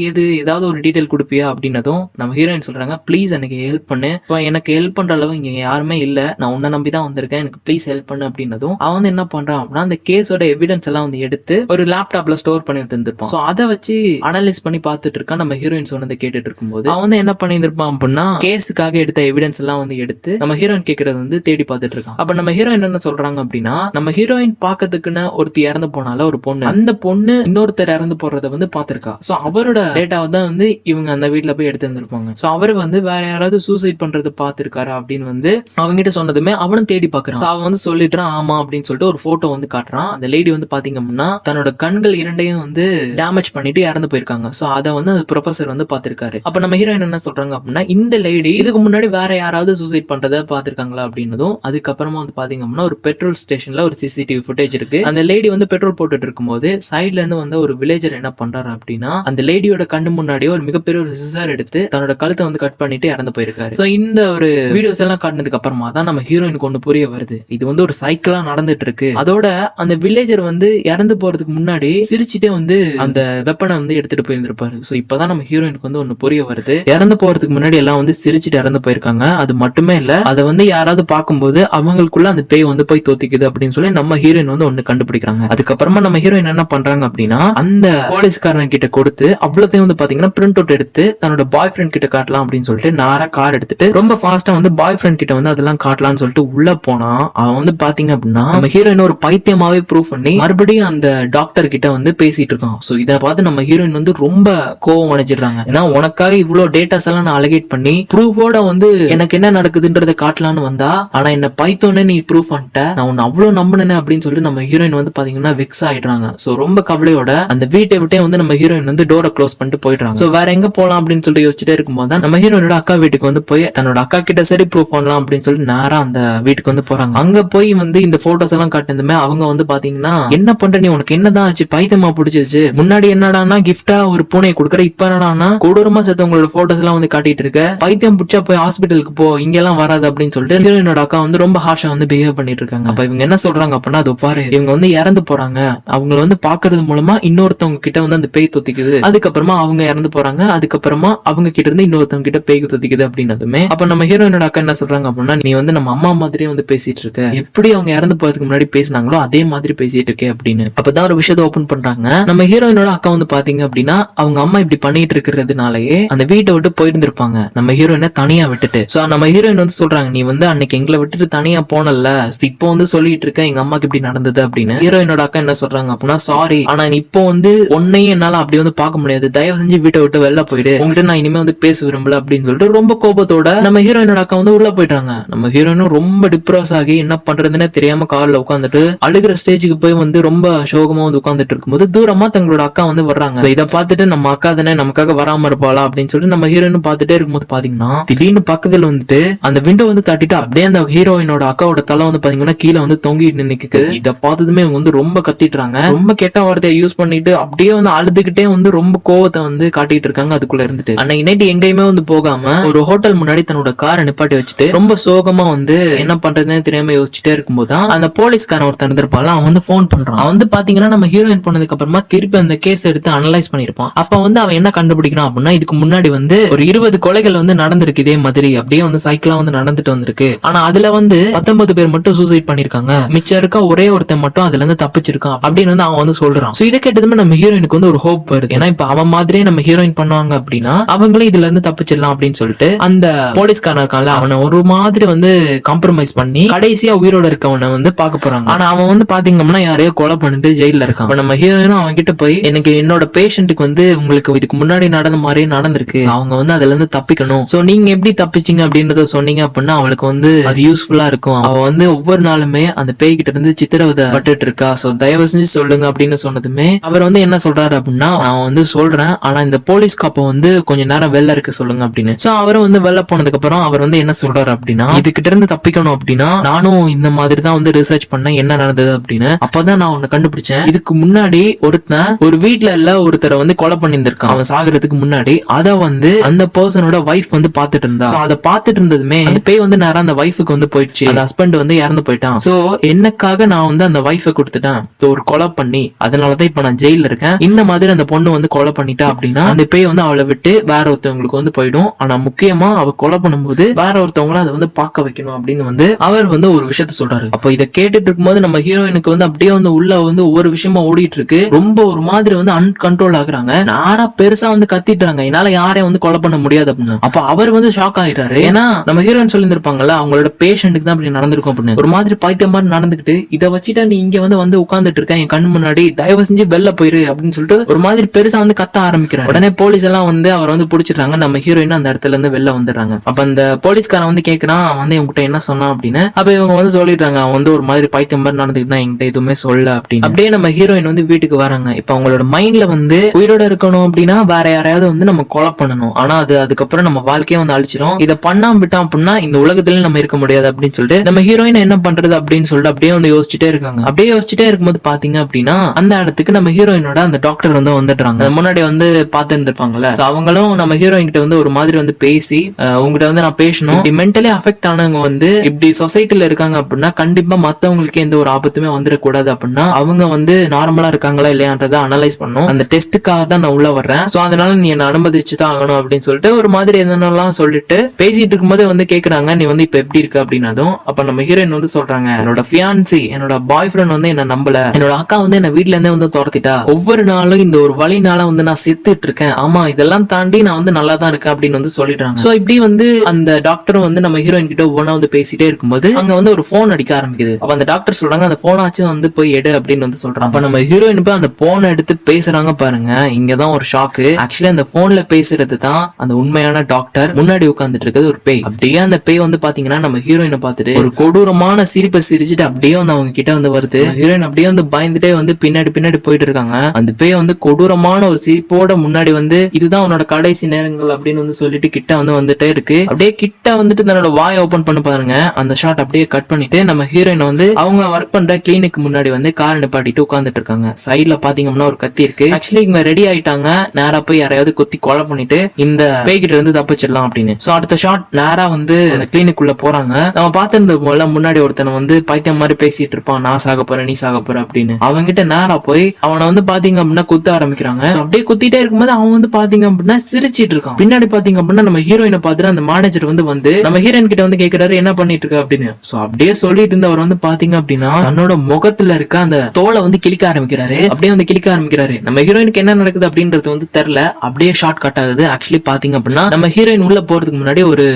ஏதாவது ஒரு டீடைல் கொடுப்பியா அப்படின்னதும் நம்ம ஹீரோயின் சொல்றாங்க, ப்ளீஸ் எனக்கு ஹெல்ப் பண்ணு, இப்போ எனக்கு ஹெல்ப் பண்ற அளவு இங்க யாருமே இல்ல, நான் உன்னை நம்பி தான் வந்திருக்கேன், எனக்கு ப்ளீஸ் ஹெல்ப் பண்ணு அப்படின்னதும் அவன் வந்து என்ன பண்றான் அப்படின்னா, அந்த கேஸோட எவிடன்ஸ் எல்லாம் வந்து எடுத்து ஒரு லேப்டாப்ல ஸ்டோர் பண்ணி வந்திருப்பான். சோ அதை வச்சு அனலைஸ் பண்ணி பார்த்துட்டு இருக்கான். நம்ம ஹீரோயின் சொன்னதை கேட்டுட்டு இருக்கும்போது அவன் வந்து என்ன பண்ணிருப்பான் அப்படின்னா, கேஸுக்காக எடுத்த எவிடன்ஸ் எல்லாம் வந்து எடுத்து நம்ம ஹீரோயின் கேட்கறது வந்து தேடி பார்த்துட்டு இருக்கான். அப்ப நம்ம ஹீரோயின் என்ன சொல்றாங்க அப்படின்னா, நம்ம ஹீரோயின் பாக்கிறதுக்குன்னு ஒருத்தி இறந்து போனால ஒரு பொண்ணு, அந்த பொண்ணு இன்னொருத்தர் இறந்து போறத வந்து பாத்திருக்கா. சோ அவரோட டேட்டாவை தான் வந்து இவங்க அந்த வீட்டுல போய் எடுத்து வந்திருப்பாங்க. சோ அவரு வந்து வேற யாராவது சூசைட் பண்றது பாத்திருக்காரு அப்படின்னு வந்து அவங்க கிட்ட சொன்னதுமே அவனும் தேடி பாக்குறான். அவன் வந்து சொல்லிடுறான் ஆமா அப்படின்னு சொல்லிட்டு ஒரு போட்டோ வந்து காட்டுறான். அந்த லேடி வந்து பாத்தீங்க அப்படின்னா தன்னோட கண்கள் இரண்டையும் வந்து டேமேஜ் பண்ணிட்டு இறந்து போயிருக்காங்க. சோ அதை வந்து அந்த ப்ரொஃபசர் வந்து பாத்திருக்காரு. அப்ப நம்ம ஹீரோயின் என்ன சொல்றாங்க அப்படின்னா, இந்த லேடி இதுக்கு முன்னாடி வேற யாராவது சூசைட் பண்றத பாத்திருக்காங்களா அப்படின்னதும் அதுக்கப்புறமா வந்து பாத்தீங்க அப்படின்னா ஒரு பெட்ரோல் ஸ்டேஷன்ல ஒரு சிசிடிவி ஃபுட்டேஜ் இருக்கு. அந்த லேடி வந்து பெட்ரோல் போட்டுட்டு இருக்கும்போது சைட்ல இருந்து வந்து ஒரு வில்லேஜர் என்ன பண்றாரு அப்படின்னா, அந்த லேடியோட கண்ணு முன்னாடியே ஒரு மிகப்பெரிய ஒரு சிசர் எடுத்து தன்னோட கழுத்தை வந்து கட் பண்ணிட்டு இறந்து போயிருக்காரு. சோ இந்த ஒரு வீடியோஸ் எல்லாம் காட்டினதுக்கு அப்புறமா தான் நம்ம ஹீரோயினுக்கு ஒண்ணு புரிய வருது, இது வந்து ஒரு சைக்கிளா நடந்துட்டு இருக்கு. அதோட அந்த வில்லேஜர் வந்து இறந்து போறதுக்கு முன்னாடி சிரிச்சுட்டே வந்து அந்த வெப்பனை வந்து எடுத்துட்டு போயிருந்திருப்பாரு. சோ இப்பதான் நம்ம ஹீரோயினுக்கு வந்து ஒண்ணு புரிய வருது, இறந்து போறதுக்கு முன்னாடி எல்லாம் வந்து சிரிச்சுட்டு இறந்து போயிருக்காங்க. அது மட்டுமே இல்ல, அதை வந்து யாராவது பார்க்கும்போது அவங்களுக்குள்ள அந்த பேய் வந்து போய் தோத்திக்குது அப்படின்னு சொல்லி நம்ம ஹீரோயின் வந்து ஒண்ணு கண்டுபிடிக்கிறாங்க. அதுக்கப்புறமா நம்ம ஹீரோயின் என்ன பண்றாங்க அப்படின்னா, அந்த போலீஸ்காரன் கிட்ட கொடுத்து அவ்வளோத்தையும் வந்து பாத்தீங்கன்னா பிரிண்ட் அவுட் எடுத்து தன்னோட பாய் ஃப்ரெண்ட் கிட்ட காட்டலாம் அப்படின்னு சொல்லிட்டு நேரா கார் எடுத்துட்டு ரொம்ப ஃபாஸ்டா வந்து பாய் ஃப்ரெண்ட் கிட்ட வந்து அதெல்லாம் காட்டலாம்னு சொல்லிட்டு உள்ள போனா அவன் வந்து பாத்தீங்க அப்படின்னா நம்ம ஹீரோயின் ஒரு பைத்தியமாவே ப்ரூவ் பண்ணி மறுபடியும் அந்த டாக்டர் கிட்ட வந்து பேசிட்டு இருக்கான். சோ இதை பார்த்து நம்ம ஹீரோயின் வந்து ரொம்ப கோவம் அடைஞ்சிடுறாங்க. ஏன்னா உனக்காக இவ்வளவு டேட்டாஸ் எல்லாம் நான் அலகேட் பண்ணி ப்ரூஃபோட வந்து எனக்கு என்ன நடக்குதுன்றதை காட்டலான்னு வந்தா, ஆனா என்ன பைத்தோன்னு நீ ப்ரூவ் பண்ணிட்ட, நான் உன்னை அவ்வளவு நம்பினேன் அப்படின்னு சொல்லிட்டு நம்ம ஹீரோயின் வந்து பாத்தீங்கன்னா வெக்ஸ் ஆயிடுறாங்க. சோ ரொம்ப கவலையோட அந்த வீட்டை விட்டே வந்து நம்ம ஹீரோயின் வந்து டோரை க்ளோஸ் பண்ணிட்டு போயிடுறாங்க. சோ வேற எங்க போலாம் அப்படின்னு சொல்லிட்டு யோசிச்சுட்டே இருக்கும்போது தான் நம்ம ஹீரோயினோட அக்கா வீட்டுக்கு வந்து போய் தன்னோட அக்கா கிட்ட சரி ப்ரூவ் பண்ணலாம் அப்படின்னு சொல்லிட்டு நேரா அந்த வீட்டுக்கு வந்து போறாங்க. அங்க போய் வந்து இந்த போட்டோஸ் எல்லாம் காட்டுதுமே அவங்க வந்து பாத்தீங்கன்னா, என்ன பண்ற நீ, உனக்கு என்னதான் ஆச்சு, பைத்தியமா பிடிச்சிச்சு, முன்னாடி என்னடானா கிஃப்டா ஒரு பூனையை கொடுக்குற, இப்ப என்னடானா கொடூரமா சேர்த்தவங்களோட போட்டோஸ் எல்லாம் வந்து காட்டிட்டு இருக்க, பைத்தியம் பிடிச்சா போய் ஹாஸ்பிட்டலுக்கு போ, இங்க எல்லாம் வராது அப்படின்னு சொல்லிட்டு ஹீரோயினோட அக்கா வந்து ரொம்ப ஹார்ஷா வந்து பிஹேவ் பண்ணிட்டு இருக்காங்க. அப்ப இவங்க என்ன சொல்றாங்க அப்படின்னா, அது பாரு இவங்க வந்து இறந்து போறாங்க, அவங்களை வந்து பாக்குறது மூலமா இன்னொருத்தவங்க கிட்ட வந்து அந்த பேய் தொத்திக்குது, அதுக்கப்புறமா அவங்க இறந்து போறாங்க, அதுக்கப்புறமா அவங்க கிட்ட இருந்து இன்னொருத்தவங்க கிட்ட பேய் தொத்திக்குது அப்படின்னதுமே அப்ப நம்ம ஹீரோயினோட அக்கா என்ன சொல்றாங்க அப்படின்னா, நீ வந்து நம்ம அம்மா மாதிரியே வந்து பேசிட்டு இருக்க, எப்படி அவங்க இறந்து போறதுக்கு முன்னாடி பேசினாங்களோ அதே மாதிரி பேசிட்டு இருக்கே அப்படின்னு. அப்பதான் ஒரு விஷயத்தை ஓபன் பண்றாங்க. நம்ம ஹீரோயினோட அக்கா வந்து பாத்தீங்க அப்படின்னா அவங்க அம்மா இப்படி பண்ணிட்டு இருக்கிறதுனாலயே அந்த வீட்டை விட்டு போயிருந்திருப்பாங்க, நம்ம ஹீரோயினை தனியா விட்டுட்டு. சோ நம்ம ஹீரோயின் வந்து சொல்றாங்க, நீ வந்து அன்னைக்கு எங்களை விட்டுட்டு தனியா போனல, இப்போ வந்து சொல்லிட்டு இருக்க எங்க அம்மாக்கு இப்படி நடந்தது அப்படின்னு. ஹீரோயினோட அக்கா என்ன சொல்றாங்க அப்படின்னா, சாரி, ஆனா இப்போ வந்து உன்னையும் என்னால அப்படி வந்து பார்க்க முடியாது, தயவு செஞ்சு வீட்டை விட்டு வெளில போயிடு, உங்ககிட்ட நான் இனிமே வந்து பேச விரும்பல அப்படின்னு சொல்லிட்டு ரொம்ப கோபத்தோட நம்ம ஹீரோயினோட அக்கா வந்து உள்ள போயிட்டாங்க. நம்ம ஹீரோயினும் ரொம்ப டிப்ரெஸ் ஆகி என்ன பண்றதுன்னு தெரியாம கார்ல உட்காந்துட்டு அழுகிற ஸ்டேஜுக்கு போய் வந்து ரொம்ப சோகமா வந்து உட்காந்துட்டு இருக்கும்போது தூரமா தங்களோட அக்கா வந்து வர்றாங்க. இதை பார்த்துட்டு நம்ம அக்கா தானே நமக்காக வராம இருப்பாளா அப்படின்னு சொல்லிட்டு நம்ம ஹீரோயினும் பார்த்துட்டே இருக்கும்போது பாத்தீங்கன்னா திடீர்னு பக்கத்துல வந்துட்டு அந்த விண்டோ வந்து தட்டிட்டு அப்படியே அந்த ஹீரோயினோட அக்காவோட தலை வந்து பாத்தீங்கன்னா கீழே வந்து தொங்கிட்டு நிக்குது. இதை பார்த்ததுமே வந்து ரொம்ப கத்திட்டுறாங்க, ரொம்ப கெட்ட வார்த்தையை யூஸ் பண்ணிட்டு அப்படியே வந்து அழுதுகிட்டே வந்து ரொம்ப கோவத்தை வந்து காட்டிட்டு இருக்காங்க. அதுக்குள்ள இருந்துட்டு அன்னைக்கு நைட்டு எங்கேயுமே வந்து போகாம ஒரு ஹோட்டல் முன்னாடி தன்னோட காரை நிப்பாட்டி வச்சுட்டு ரொம்ப சோகமா வந்து என்ன பண்றதுன்னு தெரியாம யோசிச்சுட்டே இருக்கும்போது தான் அந்த போலீஸ்காரன் ஒருத்தர் இருந்திருப்பால அவன் வந்து போன் பண்றான். அவன் வந்து பாத்தீங்கன்னா நம்ம ஹீரோயின் போனதுக்கு அப்புறமா திருப்பி அந்த கேஸ் எடுத்து அனலைஸ் பண்ணிருப்பான். அப்ப வந்து அவன் என்ன கண்டுபிடிக்கிறான் அப்படின்னா, இதுக்கு முன்னாடி வந்து ஒரு 20 கொலைகள் வந்து நடந்திருக்கு இதே மாதிரி, அப்படியே வந்து சைக்கிளா வந்து நடந்துட்டு வந்திருக்கு. ஆனா அதுல வந்து 19 பேர் மட்டும் சூசைட் பண்ணிருக்காங்க, மிச்சம் இருக்க ஒரே ஒருத்தன் மட்டும் அதுல இருந்து தப்பிச்சிருக்கான் இருக்கான் அப்படின்னு வந்து அவன் வந்து சொல்றான். சோ இதை கேட்டதுமே நம்ம ஹீரோயினுக்கு வந்து ஒரு ஹோப் வருது. ஏன்னா இப்ப அவன் மாதிரியே நம்ம ஹீரோயின் பண்ணுவாங்க அப்படின்னா அவங்களும் இதுல இருந்து தப்பிச்சிடலாம் அப்படின்னு சொல்லிட்டு அந்த போலீஸ்காரன் இருக்கான்ல அவனை ஒரு மாதிரி வந்து காம்ப்ரமைஸ் பண்ணி கடைசியா உயிரோட இருக்கவனை வந்து பாக்க போறாங்க. ஆனா அவன் வந்து பாத்தீங்கன்னா யாரையோ கொலை பண்ணிட்டு ஜெயில இருக்கான். நம்ம ஹீரோயினும் அவன் கிட்ட போய் எனக்கு என்னோட பேஷண்ட்டுக்கு வந்து உங்களுக்கு இதுக்கு முன்னாடி நடந்த மாதிரியே நடந்திருக்கு, அவங்க வந்து அதுல இருந்து தப்பிக்கணும், சோ நீங்க எப்படி தப்பிச்சிங்க அப்படின்றத சொன்னீங்க அப்படின்னா அவளுக்கு வந்து அது யூஸ்ஃபுல்லா இருக்கும். அவ வந்து ஒவ்வொரு நாளுமே அந்த பேய் கிட்ட இருந்து சித்திரவதை பட்டுட்டு இருக்கா, சோ தயவு செஞ்சு சொல்லுங்க அப்படின்னு சொன்னதுமே அவர் வந்து என்ன சொல்றாரு அப்படின்னா நான் வந்து சொல்றேன், ஆனா இந்த போலீஸ் காப்ப வந்து கொஞ்ச நேரம் வெளில இருக்க சொல்லுங்க அப்படின்னு. சோ அவரும் வந்து வெளில போனதுக்கு அப்புறம் அவர் வந்து என்ன சொல்றாரு அப்படின்னா இதுகிட்ட இருந்து தப்பிக்கணும் அப்படின்னா நானும் இந்த மாதிரி தான் வந்து ரிசர்ச் பண்ணேன் என்ன நடந்தது அப்படின்னு. அப்பதான் நான் ஒண்ணு கண்டுபிடிச்சேன், இதுக்கு முன்னாடி ஒருத்தன் ஒரு வீட்டுல இல்ல ஒருத்தரை வந்து கொலை பண்ணிருந்திருக்கான் அவன் சாகுறதுக்கு முன்னாடி. அத வந்து அந்த பர்சனோட வைஃப் வந்து பாத்துட்டு இருந்தா. அதை பாத்துட்டு இருந்ததுமே அந்த பேய் வந்து நேரம் அந்த வைஃபுக்கு வந்து போயிடுச்சு, அந்த ஹஸ்பண்ட் வந்து இறந்து போயிட்டான். சோ என்னக்காக நான் வந்து அந்த வைஃபை கொடுத்துட்டேன், ஒரு கொலை பண்ணி அதனாலதான் இப்ப நான் ஜெயில இருக்கேன். இந்த மாதிரி அந்த பொண்ணு வந்து கொலை பண்ணிட்டா அப்படின்னா அந்த பேய் வந்து அவளை விட்டு வேற ஒருத்தவங்களுக்கு வந்து போயிடும். ஆனா முக்கியமா அவ கொலை பண்ணும்போது வேற ஒருத்தவங்களும் அதை வந்து பார்க்க வைக்கணும் அப்படின்னு வந்து அவர் வந்து ஒரு விஷயத்த சொல்றாரு. அப்ப இதை கேட்டுட்டு இருக்கும்போது நம்ம ஹீரோயினுக்கு வந்து அப்படியே வந்து உள்ள வந்து ஒவ்வொரு விஷயமா ஓடிட்டு இருக்கு. ரொம்ப ஒரு மாதிரி வந்து அன்கண்ட்ரோல் ஆகுறாங்க. நாரா பெருசா வந்து கத்திட்டுறாங்க, என்னால யாரையும் வந்து கொலை பண்ண முடியாது அப்படின்னு. அப்ப அவர் வந்து ஷாக் ஆயிட்டாரு. ஏன்னா நம்ம ஹீரோயின் சொல்லியிருப்பாங்கல்ல அவங்களோட பேஷண்ட்டுக்கு தான் அப்படி நடந்திருக்கும் அப்படின்னு. ஒரு மாதிரி பைத்தியம் மாதிரி நடந்துகிட்டு இதை வச்சுட்டா நீ இங்க வந்து உட்கார்ந்துட்டு இருக்க என் கண் முன்னாடி, தயவு செஞ்சு வெளில போயிரு அப்படின்னு சொல்லிட்டு ஒரு மாதிரி பெருசா வந்து கத்த ஆரம்பிக்கிறார். உடனே போலீஸ் எல்லாம் வந்து அவர் வந்து புடிச்சிடுறாங்க. நம்ம ஹீரோயின் அந்த இடத்துல இருந்து வெளில வந்துடுறாங்க. அப்ப அந்த போலீஸ்காரன் வந்து கேக்குறான் அவன் வந்து இவங்ககிட்ட என்ன சொன்னான் அப்படின்னு. அப்ப இவங்க வந்து சொல்லிடுறாங்க அவன் வந்து ஒரு மாதிரி பைத்தியம் மாதிரி நடந்துக்கிட்டா என்கிட்ட எதுவுமே சொல்ல அப்படின்னு. அப்படியே நம்ம ஹீரோயின் வந்து வீட்டுக்கு வராங்க. இப்ப அவங்களோட மைண்ட்ல வந்து உயிரோட இருக்கணும் அப்படின்னா வேற யாரையாவது வந்து நம்ம கொலை பண்ணணும், ஆனா அது அதுக்கப்புறம் நம்ம வாழ்க்கையை வந்து அழிச்சிடும், இதை பண்ணாம விட்டோம் அப்படின்னா இந்த உலகத்துல நம்ம இருக்க முடியாது அப்படின்னு சொல்லிட்டு நம்ம ஹீரோயின் என்ன பண்றது அப்படின்னு சொல்லிட்டு அப்படியே வந்து யோசிச்சுட்டே இருக்காங்க. அப்படியே யோசிச்சுட்டே இருக்கும்போது பாத்தீங்க அப்படின்னா அந்த இடத்துக்கு நம்ம ஹீரோயினோட அந்த டாக்டர் வந்து வந்துடுறாங்க. முன்னாடி வந்து பாத்து இருந்திருப்பாங்கல்ல, அவங்களும் நம்ம ஹீரோயின் கிட்ட வந்து ஒரு மாதிரி வந்து பேசி உங்ககிட்ட வந்து நான் பேசணும், மென்டலி அஃபெக்ட் ஆனவங்க வந்து இப்படி சொசைட்டில இருக்காங்க அப்படின்னா கண்டிப்பா மத்தவங்களுக்கு எந்த ஒரு ஆபத்துமே வந்துடக்கூடாது அப்படின்னா அவங்க வந்து நார்மலா இருக்காங்களா இல்லையான்றதை அனலைஸ் பண்ணும், அந்த டெஸ்ட்டுக்காக தான் நான் உள்ள வர்றேன், சோ அதனால நீ என்ன அனுமதிச்சு தான் ஆகணும் அப்படின்னு சொல்லிட்டு ஒரு மாதிரி என்னென்னலாம் சொல்லிட்டு பேசிட்டு இருக்கும்போது வந்து கேக்குறாங்க நீ வந்து இப்ப எப்படி இருக்கு அப்படின்னதும் அப்ப நம்ம ஹீரோயின் வந்து சொல்றாங்க என்னோட ஃபியான்சி என்னோட பாய் ஃப்ரெண்ட் வந்து என்ன நம்பல, என்னோட அக்கா வந்து என்ன வீட்டுல இருந்தே வந்து துரத்திட்டா, ஒவ்வொரு நாளும் இந்த ஒரு வழினால வந்து நான் செத்துட்டு இருக்கேன், ஆமா இதெல்லாம் தாண்டி நான் வந்து நல்லா தான் இருக்கேன் அப்படின்னு வந்து சொல்லிடுறாங்க. சோ இப்படி வந்து அந்த டாக்டரும் வந்து நம்ம ஹீரோயின் கிட்ட ஒவ்வொன்னா வந்து பேசிட்டே இருக்கும்போது அங்க வந்து ஒரு போன் அடிக்க ஆரம்பிக்குது. அப்ப அந்த டாக்டர் சொல்றாங்க அந்த போனாச்சும் வந்து போய் எடு அப்படின்னு வந்து சொல்றாங்க. அப்ப நம்ம ஹீரோயின் போய் அந்த போனை எடுத்து பேசுறாங்க பாருங்க, இங்கதான் ஒரு ஷாக்கு. ஆக்சுவலி அந்த போன்ல பேசுறது தான் அந்த உண்மையான டாக்டர், முன்னாடி உட்கார்ந்துட்டு இருக்கிறது ஒரு பேய். அப்படியே அந்த பேய் வந்து பாத்தீங்கன்னா நம்ம ஹீரோயினை பார்த்துட்டு ஒரு கொடூரமான சிரிப்பை சிரிச்சுட்டு அப்படியே வந்து அவங்க கிட்ட வந்து வருது. ஹீரோயின் அப்படியே வந்து பயந்துட்டே வந்து பின்னாடி போயிட்டு இருக்காங்க. அந்த பேய் வந்து கொடூரமான ஒரு சிரிப்போட முன்னாடி வந்து இதுதான் உன்னோட கடைசி நேரங்கள் அப்படின்னு வந்து சொல்லிட்டு கிட்ட வந்து வந்துட்டே இருக்கு. அப்படியே கிட்ட வந்துட்டு தன்னோட வாய் ஓபன் பண்ண பாருங்க. அந்த ஷாட் அப்படியே கட் பண்ணிட்டு நம்ம ஹீரோயின் வந்து அவங்க ஒர்க் பண்ற கிளினிக் முன்னாடி வந்து கார் நிப்பாட்டிட்டு உட்கார்ந்துட்டு இருக்காங்க. சைட்ல பாத்தீங்கன்னா ஒரு கத்தி இருக்கு. ஆக்சுவலி இவங்க ரெடி ஆயிட்டாங்க, நேரா போய் யாரையாவது குத்தி கொலை பண்ணிட்டு இந்த பேய்கிட்ட இருந்து தப்பிச்சிடலாம் அப்படின்னு. சோ அடுத்த ஷாட் நேரா வந்து கிளினிக் உள்ள போறாங்க. நம்ம பார்த்திருந்த போல முன்னாடி ஒருத்தனை வந்து பைத்தியம் மாதிரி பேசிட்டு இருப்பான், நான் சாக போறேன் நீ சாக போற அப்படின்னு. அவங்க கிட்ட நேரா போய் அவனை வந்து பாத்தீங்க அப்படின்னா குத்த ஆரம்பிக்கிறாங்க. அப்படியே குத்திட்டே இருக்கும்போது அவன் வந்து பாத்தீங்க அப்படின்னா சிரிச்சிட்டு இருக்கான். பின்னாடி பாத்தீங்க அப்படின்னா நம்ம ஹீரோயினை பார்த்துட்டு அந்த மேனேஜர் வந்து நம்ம ஹீரோயின் கிட்ட வந்து கேக்குறாரு என்ன பண்ணிட்டு இருக்க அப்படின்னு. சோ அப்படியே சொல்லிட்டு இருந்தவர் வந்து பாத்தீங்க அப்படின்னா தன்னோட முகத்துல இருக்க அந்த தோலை வந்து கிளிக்க ஆரம்பிக்கிறாரு. அப்படியே வந்து கிளிக்க ஆரம்பிக்கிறாரு. நம்ம ஹீரோயினுக்கு என்ன நடக்குது அப்படின்றது வந்து தெரியல. அப்படியே ஷார்ட் கட் ஆகுது. ஆக்சுவலி பாத்தீங்க அப்படின்னா நம்ம ஹீரோயின் உள்ள போறதுக்கு முன்னாடி ஒரு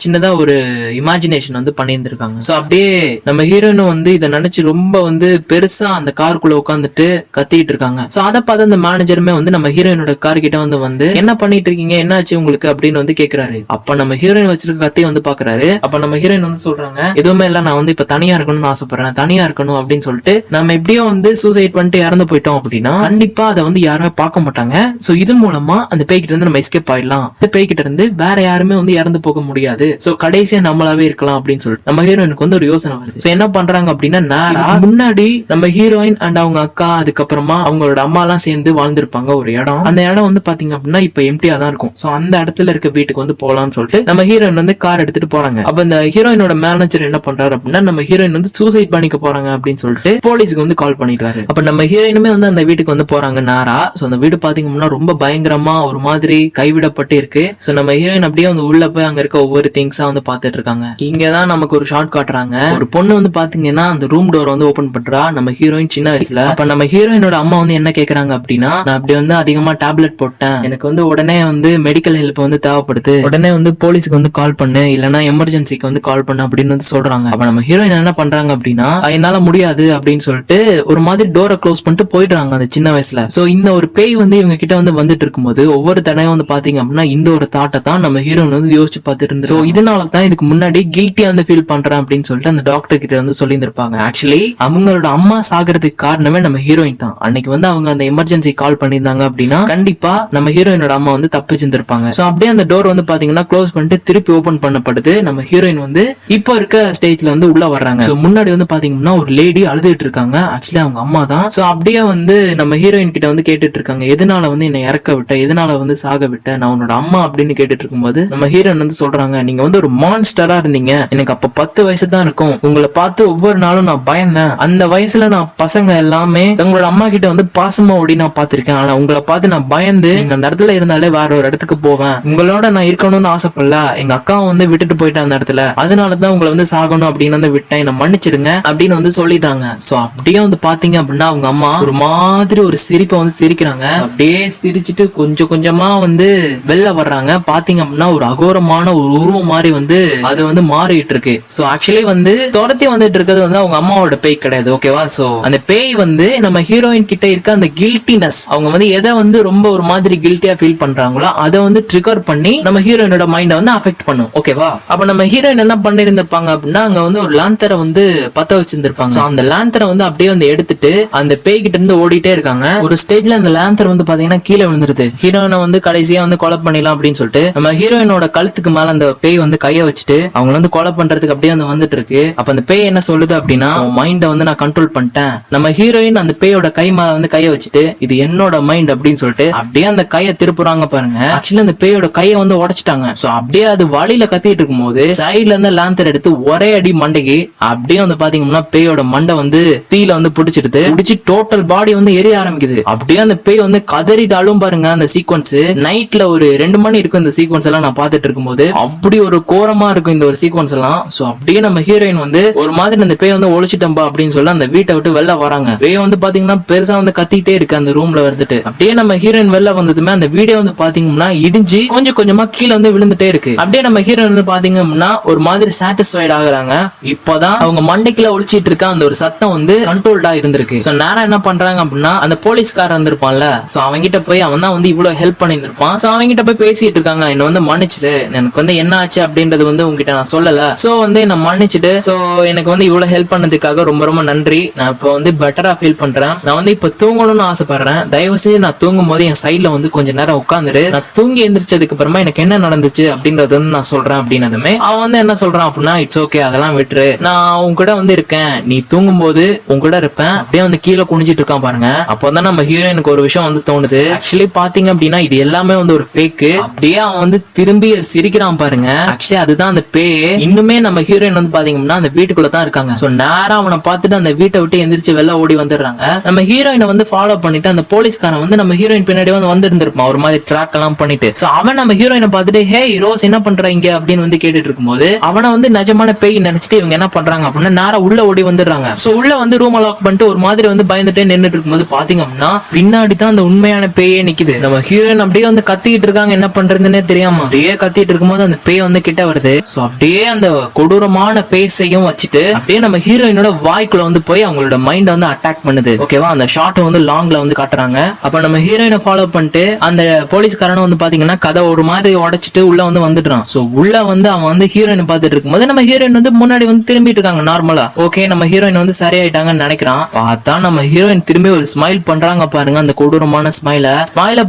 சின்னதா ஒரு இமேஜினேஷன் வந்து பண்ணியிருந்திருக்காங்க. சோ அப்படியே நம்ம ஹீரோயினும் வந்து இதை நினைச்சு ரொம்ப வந்து பெருசா அந்த காருக்குள்ள உட்காந்துட்டு கத்திட்டு இருக்காங்க. சோ அதை பார்த்து அந்த மேனேஜருமே வந்து நம்ம ஹீரோயினோட கார் கிட்ட வந்து என்ன பண்ணிட்டு இருக்கீங்க என்னாச்சு உங்களுக்கு அப்படின்னு வந்து கேக்குறாரு. அப்ப நம்ம ஹீரோயின் வச்சிருக்க கத்தையை வந்து பாக்குறாரு. அப்ப நம்ம ஹீரோயின் வந்து சொல்றாங்க எதுவுமே இல்ல, நான் வந்து இப்ப தனியா இருக்கணும்னு ஆசைப்படுறேன், தனியா இருக்கணும் அப்படின்னு சொல்லிட்டு நம்ம எப்படியோ வந்து சூசைட் பண்ணிட்டு இறந்து போயிட்டோம் அப்படின்னா கண்டிப்பா அதை வந்து யாருமே பார்க்க மாட்டாங்க. சோ இது மூலமா அந்த பேய்கிட்ட இருந்து நம்ம எஸ்கேப் ஆயிடலாம், இந்த பேய்கிட்ட இருந்து வேற யாருமே வந்து இறந்து போக முடியாது, சோ கடைசியா நம்மளாவே இருக்கலாம் அப்படின்னு சொல்லிட்டு நம்ம ஹீரோயினுக்கு வந்து ஒரு யோசனை வருது. சோ என்ன பண்றாங்க அப்படின்னா நேரா முன்னாடி நம்ம ஹீரோயின் அண்ட் அவங்க அக்கா அதுக்கப்புறமா அவங்களோட அம்மா எல்லாம் சேர்ந்து வாழ்ந்திருப்பாங்க ஒரு இடம். அந்த இடம் வந்து பாத்தீங்க அப்படின்னா இப்ப எம்டியா தான் இருக்கும். சோ அந்த இடத்துல இருக்க வீட்டுக்கு வந்து போலாம்னு சொல்லிட்டு நம்ம ஹீரோயின் வந்து கார் எடுத்துட்டு போறாங்க. அப்ப இந்த ஹீரோயினோட மேனேஜர் என்ன பண்றாரு அப்படின்னா நம்ம ஹீரோயின் வந்து சூசைட் பண்ணிக்க போறாங்க அப்படின்னு சொல்லிட்டு போலீஸ்க்கு வந்து கால் பண்ணிடுறாரு. அப்ப நம்ம ஹீரோயினுமே வந்து அந்த வீட்டுக்கு வந்து போறாங்க நேரா. சோ அந்த வீடு பாத்தீங்கன்னா ரொம்ப பயங்கரமா ஒரு மாதிரி கைவிடப்பட்டு இருக்கு. சோ நம்ம ஹீரோயின் அப்படியே வந்து உள்ள போய் அங்க இருக்க ஒவ்வொரு திங்ஸா வந்து பாத்துட்டு இருக்காங்க. இங்கதான் நமக்கு ஒரு ஷார்ட் காட்டுறாங்க. ஒரு பொண்ணு வந்து பாத்தீங்கன்னா அந்த ரூம் டோர் வந்து ஓபன் பண்றா, நம்ம ஹீரோயின் சின்ன வயசுல. அப்ப நம்ம ஹீரோயினோட அம்மா வந்து என்ன கேக்குறாங்க அப்படின்னா, நான் அப்படி வந்து அதிகமா டேப்லெட் போட்டேன், எனக்கு வந்து உடனே வந்து மெடிக்கல் ஹெல்ப் வந்து தேவைப்படுது, உடனே வந்து போலீஸுக்கு வந்து கால் பண்ணு, இல்லனா எமர்ஜென்சிக்கு வந்து கால் பண்ணு அப்படின்னு வந்து சொல்றாங்க. அப்ப நம்ம ஹீரோயின் என்ன பண்றாங்க அப்படின்னா, என்னால முடியாது அப்படின்னு சொல்லிட்டு ஒரு மாதிரி டோரை க்ளோஸ் பண்ணிட்டு போயிடுறாங்க அந்த சின்ன வயசுல. சோ இந்த ஒரு பேய் வந்து இவங்க கிட்ட வந்து வந்துட்டு இருக்கும்போது ஒவ்வொரு தடவையும் வந்து பாத்தீங்க அப்படின்னா இந்த ஒரு தாட்டை தான் நம்ம ஹீரோயின் வந்து யோசிச்சு பார்த்துட்டு இருந்து. சோ இதனால தான் இதுக்கு முன்னாடி கில்ட்டியா வந்து ஃபீல் பண்றேன் அப்படின்னு சொல்லிட்டு அந்த டாக்டர் கிட்ட வந்து சொல்லியிருந்திருப்பாங்க. ஆக்சுவலி அவங்களோட அம்மா சாகிறதுக்கு காரணமே நம்ம ஹீரோயின் தான். அன்னைக்கு வந்து அவங்க அந்த எமர்ஜென்சி கால் பண்ணியிருந்தாங்க அப்படின்னா கண்டிப்பா நம்ம ஹீரோயினோட அம்மா வந்து தப்பிச்சிருந்திருப்பாங்க. சோ அப்படியே அந்த டோர் வந்து பாத்தீங்கன்னா க்ளோஸ் பண்ணிட்டு திருப்பி ஓபன் பண்ணப்படுது. நம்ம ஹீரோயின் வந்து இப்போ இருக்க ஸ்டேஜ்ல வந்து உள்ள வர்றாங்க. சோ முன்னாடி வந்து பாத்தீங்கன்னா ஒரு லேடி அழுதுட்டு இருக்காங்க. ஆக்சுவலி அவங்க அம்மா தான். சோ அப்படியே வந்து நம்ம ஹீரோயின் கிட்ட வந்து கேட்டுட்டு இருக்காங்க, எதனால வந்து என்னை இறக்க விட்ட, எதனால வந்து சாக விட்ட, நான் உன்னோட அம்மா அப்படின்னு கேட்டுட்டு இருக்கும்போது நம்ம ஹீரோயின் வந்து சொல்றாங்க, நீங்க வந்து ஒரு மான்ஸ்டரா இருந்தீங்க, எனக்கு அப்ப 10 வயசு தான் இருக்கும், உங்களை பார்த்து ஒவ்வொரு நாளும் நான் பயந்தேன், அந்த வயசுல நான் பசங்க எல்லாமே உங்களோட அம்மா கிட்ட வந்து பாசமா ஓடி நான் பாத்திருக்கேன், ஆனா உங்களை பார்த்து நான் பயந்து அந்த இடத்துல இருந்தாலே வேற ஒரு இடத்துக்கு போவேன், உங்களோட நான் இருக்கணும்னு ஆசைப்படல, எங்க அக்காவை வந்து விட்டுட்டு போயிட்டேன் அந்த இடத்துல, அதனாலதான் உங்களை வந்து சாகணும் அப்படின்னு வந்து விட்டேன், என்ன மன்னிச்சிடுங்க அப்படின்னு வந்து சொல்லிட்டாங்க. சோ அப்படியே வந்து பாத்தீங்க அப்படின்னா அவங்க அம்மா ஒரு மாதிரி ஒரு சிரிப்பை வந்து சிரிக்கிறாங்க. அப்படியே சிரிச்சுட்டு கொஞ்சம் கொஞ்சமா வந்து வெளில வர்றாங்க. பாத்தீங்க அப்படின்னா ஒரு அகோரமான ஒரு உருவம் மாதிரி வந்து அது வந்து மாறிட்டு இருக்கு. சோ ஆக்சுவலி வந்து தொடர்த்தி வந்துட்டு இருக்கிறது வந்து அவங்க அம்மாவோட பேய் கிடையாது, ஓகேவா? சோ அந்த பேய் வந்து நம்ம ஹீரோயின் கிட்ட இருக்க அந்த கில்ட்டினஸ், அவங்க வந்து எதை வந்து ரொம்ப ஒரு மாதிரி கில்ட்டியா ஃபீல் பண்றாங்களோ அதை வந்து ட்ரிகர் பண்ணி நம்ம ஹீரோயினோட மைண்டை வந்து அஃபெக்ட் பண்ணும், ஓகேவா? அப்ப நம்ம ஹீரோயின் என்ன பண்ணிருந்திருப்பாங்க அப்படின்னா அங்க வந்து ஒரு லாந்தரை வந்து பத்த வச்சிருந்திருப்பாங்க. அந்த லாந்தரை வந்து அப்படியே வந்து எடுத்துட்டு அந்த பேய் கிட்ட இருந்து ஓடிட்டே இருக்காங்க. ஒரு ஸ்டேஜ்ல அந்த லாந்தர் வந்து பாத்தீங்கன்னா கீழே விழுந்துருது. ஹீரோயினை வந்து கடைசியா வந்து கொலை பண்ணிடலாம் அப்படின்னு சொல்லிட்டு நம்ம ஹீரோயினோட கழுத்துக்கு மேல அந்த பேய் வந்து கைய வச்சுட்டு அவங்க வந்து கொலை பண்றதுக்கு அப்படியே வந்து வந்துட்டு இருக்கு. அப்ப அந்த பேய் என்ன சொல்லுது அப்படின்னா, மைண்ட வந்து நான் கண்ட்ரோல் பண்ணிட்டேன். நம்ம ஹீரோயின் அந்த பேயோட கை மேல வந்து கைய வச்சுட்டு இது என்னோட மைண்ட் அப்படின்னு சொல்லிட்டு அப்படியே அந்த கையை திருப்புறாங்க பாருங்க. ஆக்சுவலி அந்த பேயோட கையை வந்து உடைச்சிட்டாங்க. சோ அப்படியே அது வழியில கத்திட்டு இருக்கும் போது சைட்ல இருந்து லாந்தர் எடுத்து ஒரே அடி மண்டைக்கு அப்படியே வந்து பாத்தீங்கன்னா பேயோட மண்டை வந்து தீல வந்து பிடிச்சிடுது. பிடிச்சி டோட்டல் பாடி வந்து எரிய ஆரம்பிக்குது. அப்படியே அந்த பேய் வந்து கதறிட்டாலும் பாருங்க. அந்த சீக்வன்ஸ் நைட்ல ஒரு 2 மணி இருக்கும். இந்த சீக்வன்ஸ் எல்லாம் நான் பாத்துட்டு இருக்கும்போது அப்படி ஒரு கோரமா இருக்கும் இந்த ஒரு சீக்வன்ஸ் எல்லாம். சோ அப்படியே நம்ம ஹீரோயின் வந்து ஒரு மாதிரி அந்த பேய் வந்து ஒழிச்சிட்டம்பா அப்படின்னு சொல்லி அந்த வீட்டை விட்டு வெளில வராங்க. பேய் வந்து பாத்தீங்கன்னா பெருசா வந்து கத்திட்டே இருக்கு அந்த ரூம்ல வந்துட்டு. அப்படியே நம்ம ஹீரோயின் வெளில வந்ததுமே அந்த வீடியோ வந்து பாத்தீங்கன்னா இடிஞ்சு கொஞ்சம் கொஞ்சமா கீழே வந்து விழுந்துட்டே இருக்கு. அப்படியே நம்ம ஹீரோயின் வந்து பாத்தீங்க அப்படின்னா ஒரு மாதிரி சாட்டிஸ்ஃபைட் ஆகுறாங்க. இப்பதான் அவங்க மண்டைக்குள்ள ஒழிச்சிட்டு இருக்க அந்த ஒரு சத்தம் வந்து கண்ட்ரோல்டா இருந்திருக்கு. சோ நேரம் என்ன பண்றாங்க அப்படின்னா அந்த போலீஸ்காரன் இருந்திருப்பான்ல, சோ அவங்கிட்ட போய் அவன் தான் வந்து இவ்வளவு ஹெல்ப் பண்ணிருப்பான். சோ அவங்கிட்ட போய் பேசிட்டு இருக்காங்க, என்ன வந்து மன்னிச்சுது, எனக்கு வந்து என்ன ஆச்சு அப்படின்றது வந்து உங்ககிட்ட நான் சொல்லல, சோ வந்து என்ன மன்னிச்சுட்டு, சோ எனக்கு வந்து இவ்வளவு ஹெல்ப் பண்ணதுக்காக ரொம்ப ரொம்ப நன்றி, நான் இப்போ வந்து பெட்டரா ஃபீல் பண்றேன், நான் வந்து இப்ப தூங்கணும்னு ஆசைப்படுறேன், தயவு செஞ்சு நான் தூங்கும் போது என் சைட்ல வந்து கொஞ்ச நேரம் உட்காந்துரு, நான் தூங்கி எந்திரிச்சதுக்கு அப்புறமா எனக்கு என்ன நடந்துச்சு அப்படின்றது வந்து நான் சொல்றேன் அப்படின்னதுமே அவன் வந்து என்ன சொல்றான் அப்படின்னா, இட்ஸ் ஓகே, அதெல்லாம் விட்டுரு, நான் உன் கூட வந்து இருக்கேன், நீ தூங்கும் போது உன் கூட இருப்பேன், அப்படியே வந்து கீழே குனிஞ்சிட்டு இருக்கான் பாருங்க. அப்பதான் நம்ம ஹீரோயினுக்கு ஒரு விஷயம் வந்து தோணுது. ஆக்சுவலி பாத்தீங்க அப்படின்னா இது எல்லாமே வந்து ஒரு ஃபேக். அப்படியே அவன் வந்து திரும்பி சிரிக்கிறான் பாருங்க. ஆக்சுவலி அதுதான் அந்த பேய். இன்னுமே நம்ம ஹீரோயின் வந்து பாத்தீங்கன்னா அந்த வீட்டுக்குள்ள தான் இருக்காங்க. சோ நேரா அவனை பார்த்துட்டு அந்த வீட்டை விட்டு எந்திரிச்சு வெளில ஓடி வந்துடுறாங்க. நம்ம ஹீரோயினை வந்து ஃபாலோ பண்ணிட்டு அந்த போலீஸ்காரன் வந்து நம்ம ஹீரோயின் பின்னாடி வந்து இருந்திருப்பான் ஒரு மாதிரி ட்ராக் எல்லாம் பண்ணிட்டு. சோ அவன் நம்ம ஹீரோயினை பார்த்துட்டு ஹே ரோஸ் என்ன பண்றீங்க அப்படின்னு வந்து கேட்டுட்டு இருக்கும்போது அவனை வந்து நிஜமான பேய் நினைச்சிட்டு இவங்க என்ன பண்றாங்க அப்படின்னா நேரா உள்ள ஓடி வந்துடுறாங்க. சோ உள்ள வந்து ரூம் லாக் பண்ணிட்டு ஒரு மாதிரி வந்து பயந்துட்டே நின்னுட்டு இருக்கும்போது பாத்தீங்க அப்படின்னா பின்னாடி தான் அந்த உண்மையான பேயே நிக்குது. நம்ம ஹீரோயின் அப்படியே வந்து கத்திட்டு இருக்காங்க, என்ன பண்றதுன்னே தெரியாம அப்படியே கத்திட்டு இருக்கும்போது அந்த பேய் வந்து கிட்ட வருது. சோ அப்படியே அந்த கொடூரமான பேஸையும் வச்சுட்டு அப்படியே நம்ம ஹீரோயினோட வாய்க்குள்ள வந்து போய் அவங்களோட மைண்ட் வந்து அட்டாக் பண்ணுது, ஓகேவா? அந்த ஷாட் வந்து லாங்ல வந்து காட்டுறாங்க. அப்ப நம்ம ஹீரோயினை ஃபாலோ பண்ணிட்டு அந்த போலீஸ்காரனை வந்து பாத்தீங்கன்னா கதை ஒரு மாதிரி உடைச்சிட்டு உள்ள வந்து வந்துடுறான். சோ உள்ள வந்து அவன் வந்து ஹீரோயின் பார்த்துட்டு இருக்கும்போது நம்ம ஹீரோயின் வந்து முன்னாடி வந்து திரும்பிட்டு இருக்காங்க நார்மலா. ஓகே, நம்ம ஹீரோயின் வந்து சரியாயிட்டாங்கன்னு நினைக்கிறான். பார்த்தா நம்ம ஹீரோயின் திரும்பி ஒரு ஸ்மைல் பண்றாங்க பாருங்க, அந்த கொடூரமான ஸ்மைல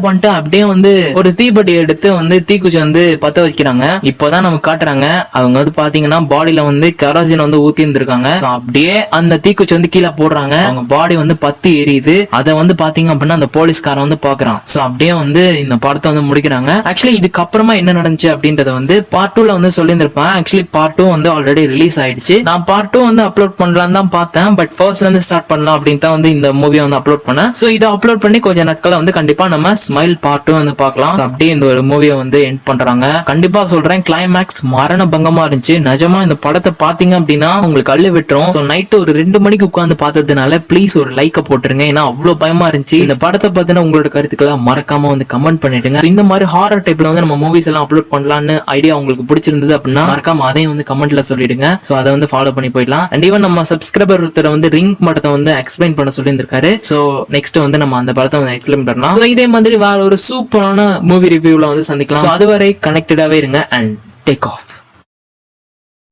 பண்ணிட்டு அப்படியே வந்து ஒரு தீப்பெட்டி எடுத்து வந்து தீக்குச்சி வந்து பத்த வைக்கிறாங்க. இப்பதான் நமக்கு காட்டுறாங்க அவங்க வந்து பாத்தீங்கன்னா பாடியில வந்து கெரோசின் வந்து ஊத்தி இருந்திருக்காங்க. அப்படியே அந்த தீக்குச்சி வந்து கீழே போடுறாங்க, அவங்க பாடி வந்து பத்தி எரியுது. அதை வந்து பாத்தீங்க அப்படின்னா அந்த போலீஸ்காரன் வந்து பாக்குறான். சோ அப்படியே வந்து இந்த படத்தை வந்து முடிக்கிறாங்க. ஆக்சுவலி இதுக்கு அப்புறமா என்ன நடந்துச்சு அப்படின்றத வந்து பார்ட் 2ல வந்து சொல்லியிருந்திருப்பேன். ஆக்சுவலி பார்ட் 2 வந்து ஆல்ரெடி ரிலீஸ் ஆயிடுச்சு. நான் பார்ட் 2 வந்து அப்லோட் பண்ணலாம்னு தான் பார்த்தேன், பட் ஃபர்ஸ்ட்ல இருந்து ஸ்டார்ட் பண்ணலாம் அப்படின்னு தான் வந்து இந்த மூவியை வந்து அப்லோட் பண்ணேன். சோ இதை அப்லோட் பண்ணி கொஞ்சம் நாட்கள வந்து கண்டிப்பா நம்ம ஸ்மைல் பார்ட் 2 வந்து பார்க்கலாம். அப்படியே இந்த ஒரு மூவியை வந்து எண்ட் பண்றாங்க. கண்டிப்பா சொல்றேன், கிளைமேக்ஸ் கிளைமேக்ஸ் மரண பங்கமா இருந்துச்சு. நிஜமா இந்த படத்தை பாத்தீங்க அப்படின்னா உங்களுக்கு அள்ளு விட்டுரும். சோ நைட்டு ஒரு 2 மணிக்கு உட்கார்ந்து பார்த்ததுனால ப்ளீஸ் ஒரு லைக்க போட்டுருங்க. ஏன்னா அவ்வளவு பயமா இருந்துச்சு. இந்த படத்தை பத்தின உங்களோட கருத்துக்களை மறக்காம வந்து கமெண்ட் பண்ணிடுங்க. இந்த மாதிரி ஹாரர் டைப்ல வந்து நம்ம மூவிஸ் எல்லாம் அப்லோட் பண்ணலாம்னு ஐடியா உங்களுக்கு பிடிச்சிருந்தது அப்படின்னா மறக்காம அதையும் வந்து கமெண்ட்ல சொல்லிடுங்க. சோ அதை வந்து ஃபாலோ பண்ணி போயிடலாம். அண்ட் ஈவன் நம்ம சப்ஸ்கிரைபர் ஒருத்தர் வந்து ரிங் படத்தை வந்து எக்ஸ்பிளைன் பண்ண சொல்லியிருந்திருக்காரு. சோ நெக்ஸ்ட் வந்து நம்ம அந்த படத்தை வந்து எக்ஸ்பிளைன் பண்ணலாம். சோ இதே மாதிரி வேற ஒரு சூப்பரான மூவி ரிவ்யூல வந்து சந்திக்கலாம். சோ அதுவரை கனெக்டடாவே இருங்க அண்ட் டேக் ஆஃப்.